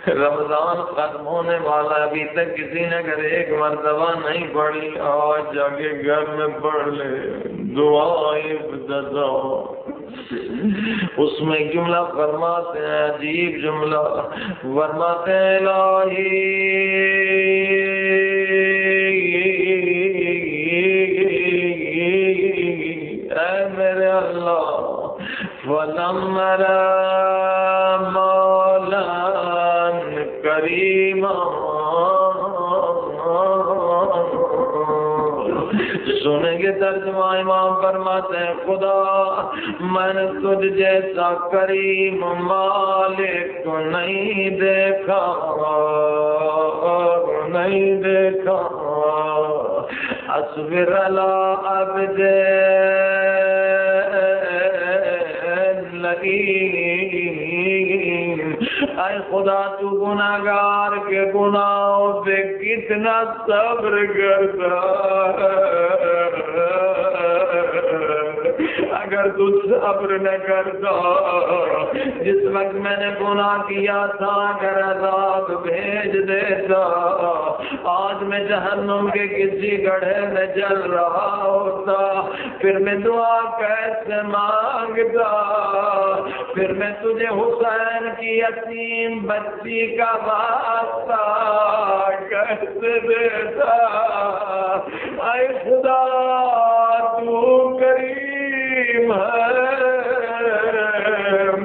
رمضان ختم ہونے والا، ابھی تک کسی نے اگر ایک مرتبہ نہیں پڑھی، آج جا کے گھر میں پڑھ لے دعا افتتاح۔ اس میں جملہ فرماتے ہیں، عجیب جملہ فرماتے ہیں، الہی اے میرے اللہ، وَلَمَّ مولا کریم، سنیں گے ترجمہ امام فرماتے ہیں، خدا میں نے تجھ جیسا کریم مالک کو نہیں دیکھا، نہیں دیکھا، اصبر علی عبد اے خدا تو گناہگار کے گناہوں پہ کتنا صبر کرتا، اگر تو صبر نہ کرتا، جس وقت میں نے گناہ کیا تھا اگر عذاب بھیج دیتا، آج میں جہنم کے کسی گڑھے میں جل رہا ہوتا، پھر میں دعا کیسے مانگتا، پھر میں تجھے حسین کی یتیم بچی کا واسطہ کیسے دیتا؟ اے خدا تو کریم ہے،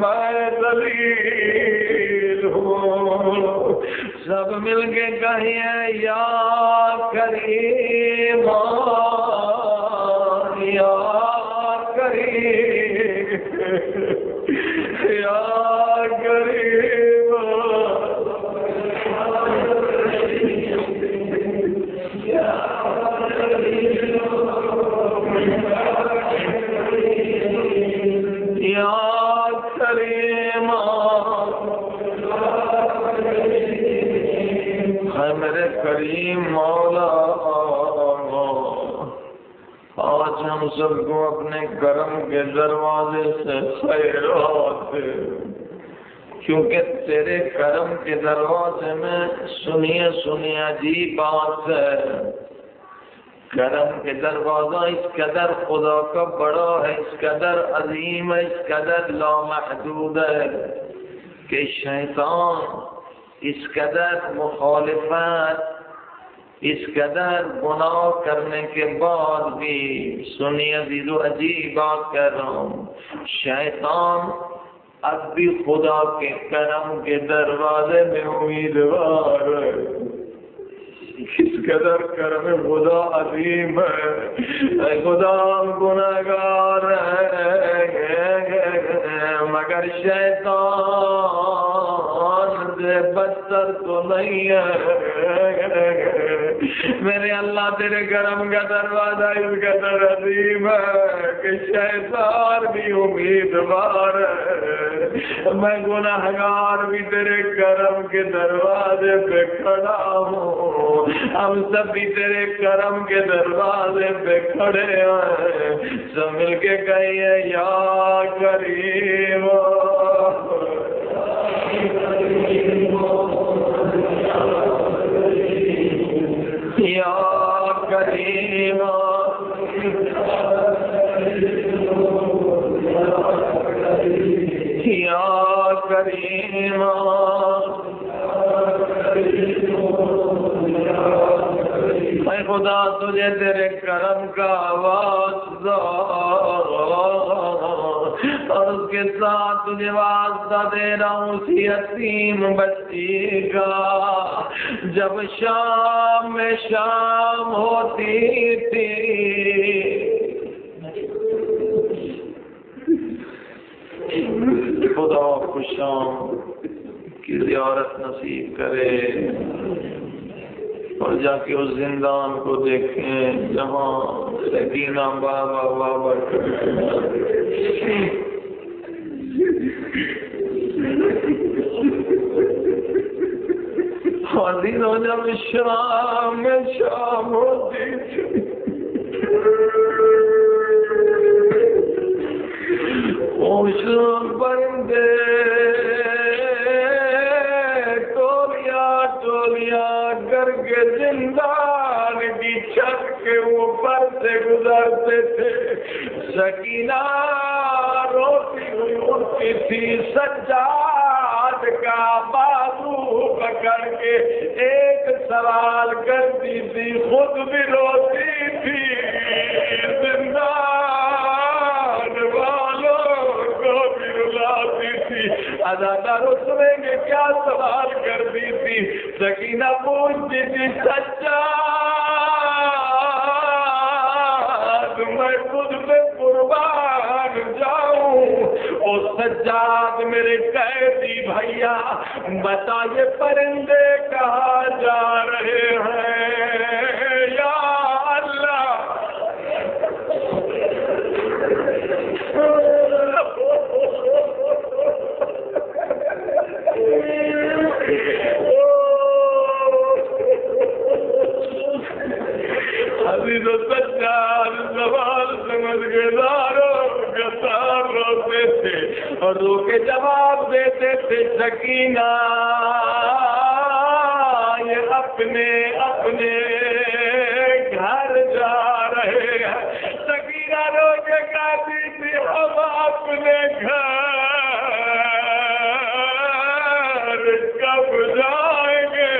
میں ذلیل ہوں، سب مل کے کہیں یا کریم، یا کریم، یا کریم، یا کریم، ہے میرے کریم مولا، آج ہم سب کو اپنے کرم کے دروازے سے خیرات، کیونکہ تیرے کرم کے دروازے میں سنیے عجیب بات ہے، کرم کے دروازہ اس قدر خدا کا بڑا ہے، اس قدر عظیم ہے، اس قدر لامحدود ہے کہ شیطان اس قدر مخالفت، اس قدر گناہ کرنے کے بعد بھی، سنی عزیز و عجیب بات کہہ رہا ہوں، شیطان اب بھی خدا کے کرم کے دروازے میں امیدوار ہے۔ کس قدر کرم خدا عظیم ہے، اے خدا گناہگار ہے، مگر شیطان سے بدتر تو نہیں ہے۔ میرے اللہ تیرے کرم کا دروازہ اس قدر عظیم ہے کہ شیطان بھی امیدوار ہے، میں گناہگار بھی تیرے کرم کے دروازے پہ کھڑا ہوں، ہم سب بھی تیرے کرم کے دروازے پہ کھڑے ہیں، سب مل کے کہیے یا کریم یا کریم یا کریم اے خدا تجھے تیرے کرم کا واسطہ اور اس کے ساتھ تجھے واسطہ دے رہا ہوں اسی یتیم بچی کا، جب شام میں شام ہوتی تھی خدا کو شام کی زیارت نصیب کرے اور جا کے اس زندان کو دیکھیں جہاں سکینہ بابا بابا عزیزوں جب شام میں شام ہوتی تھی بندے ٹولیاں کر کے زندان کی چھت کے اوپر سے گزرتے تھے، سکینہ روتی ہوئی اٹھتی تھی، سجاد کا بازو پکڑ کے ایک سوال کرتی تھی، خود بھی روتی تھی، زندان والوں کو بھی رلاتی تھی، اداکار سنیں گے کیا سوال کرتی تھی، سکینہ پوچھتی تھی، سجاد میں خود پہ قربان جاؤں، او سجاد میرے قیدی بھیا بتا یہ پرندے کہاں جا رہے ہیں یا اللہ۔ عزیز و سجاد سوال سمجھ کے گسار روتے تھے اور رو کے جواب دیتے تھے، سکینہ یہ اپنے اپنے گھر جا رہے ہیں، سکینہ رو کے کہتی تھی ہم اپنے گھر کب جائیں گے۔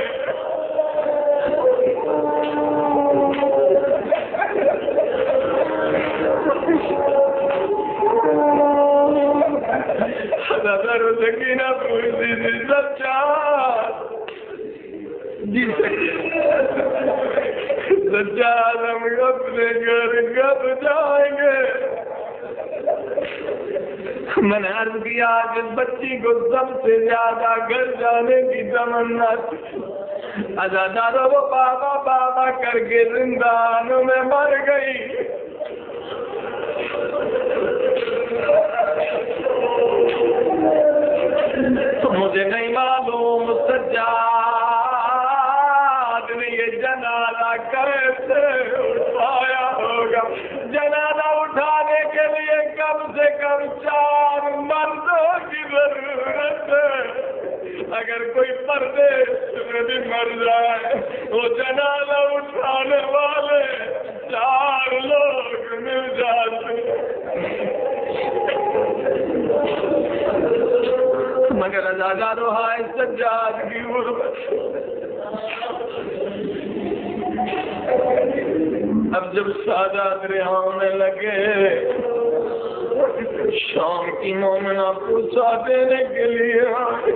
نظر سکینہ پوچھتی تھی، سجاد جی سجاد ہم اپنے گھر کب جائیں گے؟ میں نے عرض کیا کہ بچی کو سب سے زیادہ گھر جانے کی تمنا تھی، ادادارو وہ بابا بابا کر کے زندانوں میں مر گئی۔ مجھے نہیں معلوم سجاد نے یہ جنازہ کیسے اٹھایا ہوگا، جنازہ اٹھانے کے لیے کم سے کم 4 مردوں کی ضرورت ہے، اگر کوئی پردیس میں بھی مر جائے وہ جنازہ اٹھانے والے 4 لوگ مل جاتے مگر ازادہ روحائے سجاد کی غربت۔ اب جب سادات رہا ہونے لگے شام کی مومنہ پوچھا دینے کے لیے آئے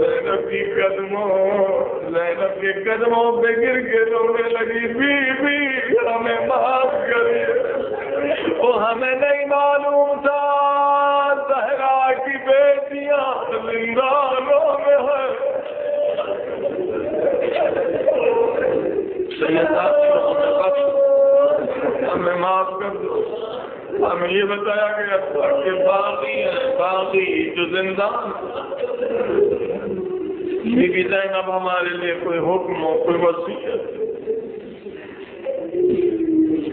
زینب کے قدموں پہ گر کے رونے لگی بی بی ہمیں معاف کریے وہ ہمیں نہیں معلوم تھا زہرا کی بیٹیاں زندانوں میں ہیں ہمیں معاف کر دو ہمیں یہ بتایا گیا تھا کہ باقی ہیں باقی جو زندان بی بی زینب ہمارے لیے کوئی حکم ہو کوئی وصیت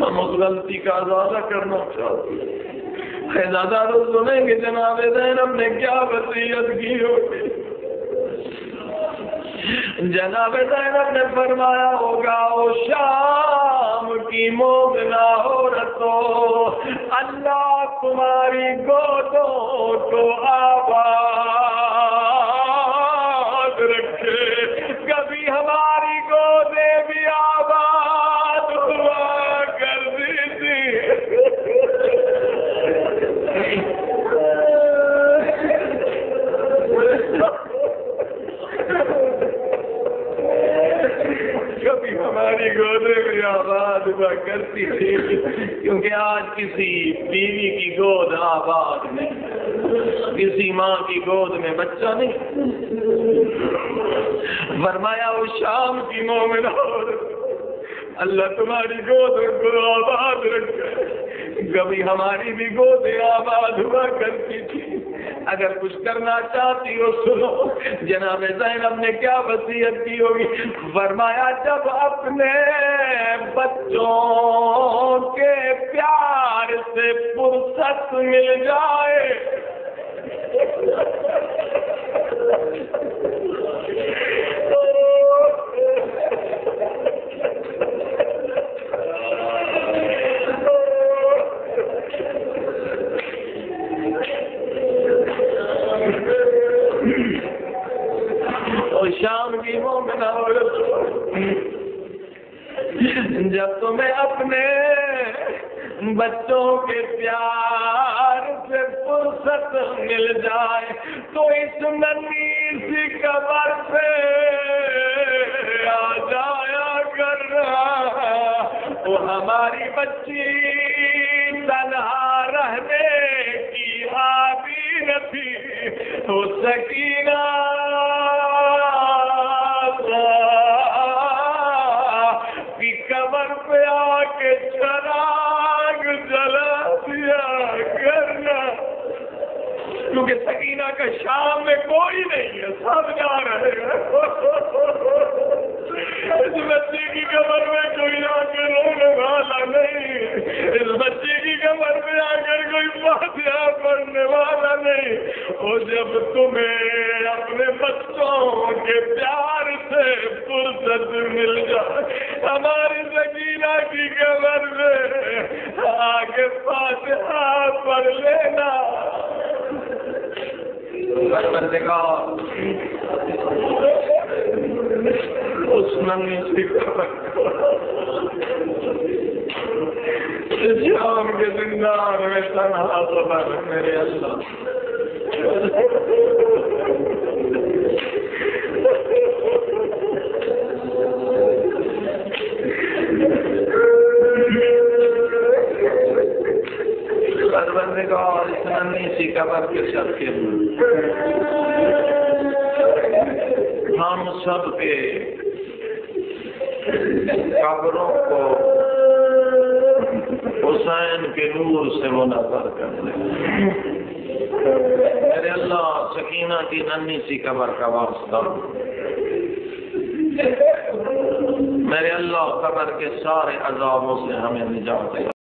ہم اس غلطی کا ازادہ کرنا چاہتے ہیں زیادہ روز سنیں گے جناب زینب نے کیا وصیت کی ہوگی جناب زینب نے فرمایا ہوگا او شام کی مومنہ عورتوں اللہ تمہاری گودوں کو آباد رکھے کبھی ہماری گودیں بھی آباد ہوا کرتی تھی کبھی ہماری گودیں بھی آباد ہوا کرتی تھی کیونکہ آج کسی بیوی کی گود آباد نہیں کسی ماں کی گود میں بچہ نہیں فرمایا وہ شام کی مومن عورت اللہ تمہاری گود کو آباد رکھے کبھی ہماری بھی گودیں آباد ہوا کرتی تھی اگر کچھ کرنا چاہتی ہو سنو جناب زینب نے کیا وصیت کی ہوگی فرمایا جب اپنے بچوں کے پیار سے فرصت مل جائے شام کی مومنہ عورت جب تمہیں اپنے بچوں کے پیار سے فرصت مل جائے تو اس ننھی سی قبر پہ آ جایا کرنا وہ ہماری بچی تنہا رہنے کی عادی نہ تھی وہ سکینہ کی قبر پہ آ کے چراغ جلا دیا کرنا کیونکہ سکینہ کا شام میں کوئی نہیں ہے سب جا رہے ہیں اس بچے کی قبر میں کوئی آ کے رونے والا نہیں اس بچے کی قبر میں آ کر کوئی فاتحہ پڑھنے والا نہیں اور جب تمہیں اپنے بچوں کے پیار سے فرصت مل جائے ہماری سکینہ کی قبر میں آ کے فاتحہ پڑھ لینا اس ننھی سی قبر شام کے زندان میں تنہا قبر میرے اللہ اور اس ننھی سی قبر کے سب کے ہم سب کے قبروں کو حسین کے نور سے منور کر دے میرے اللہ سکینہ کی ننھی سی قبر کا واسطہ میرے اللہ قبر کے سارے عذابوں سے ہمیں نجات دے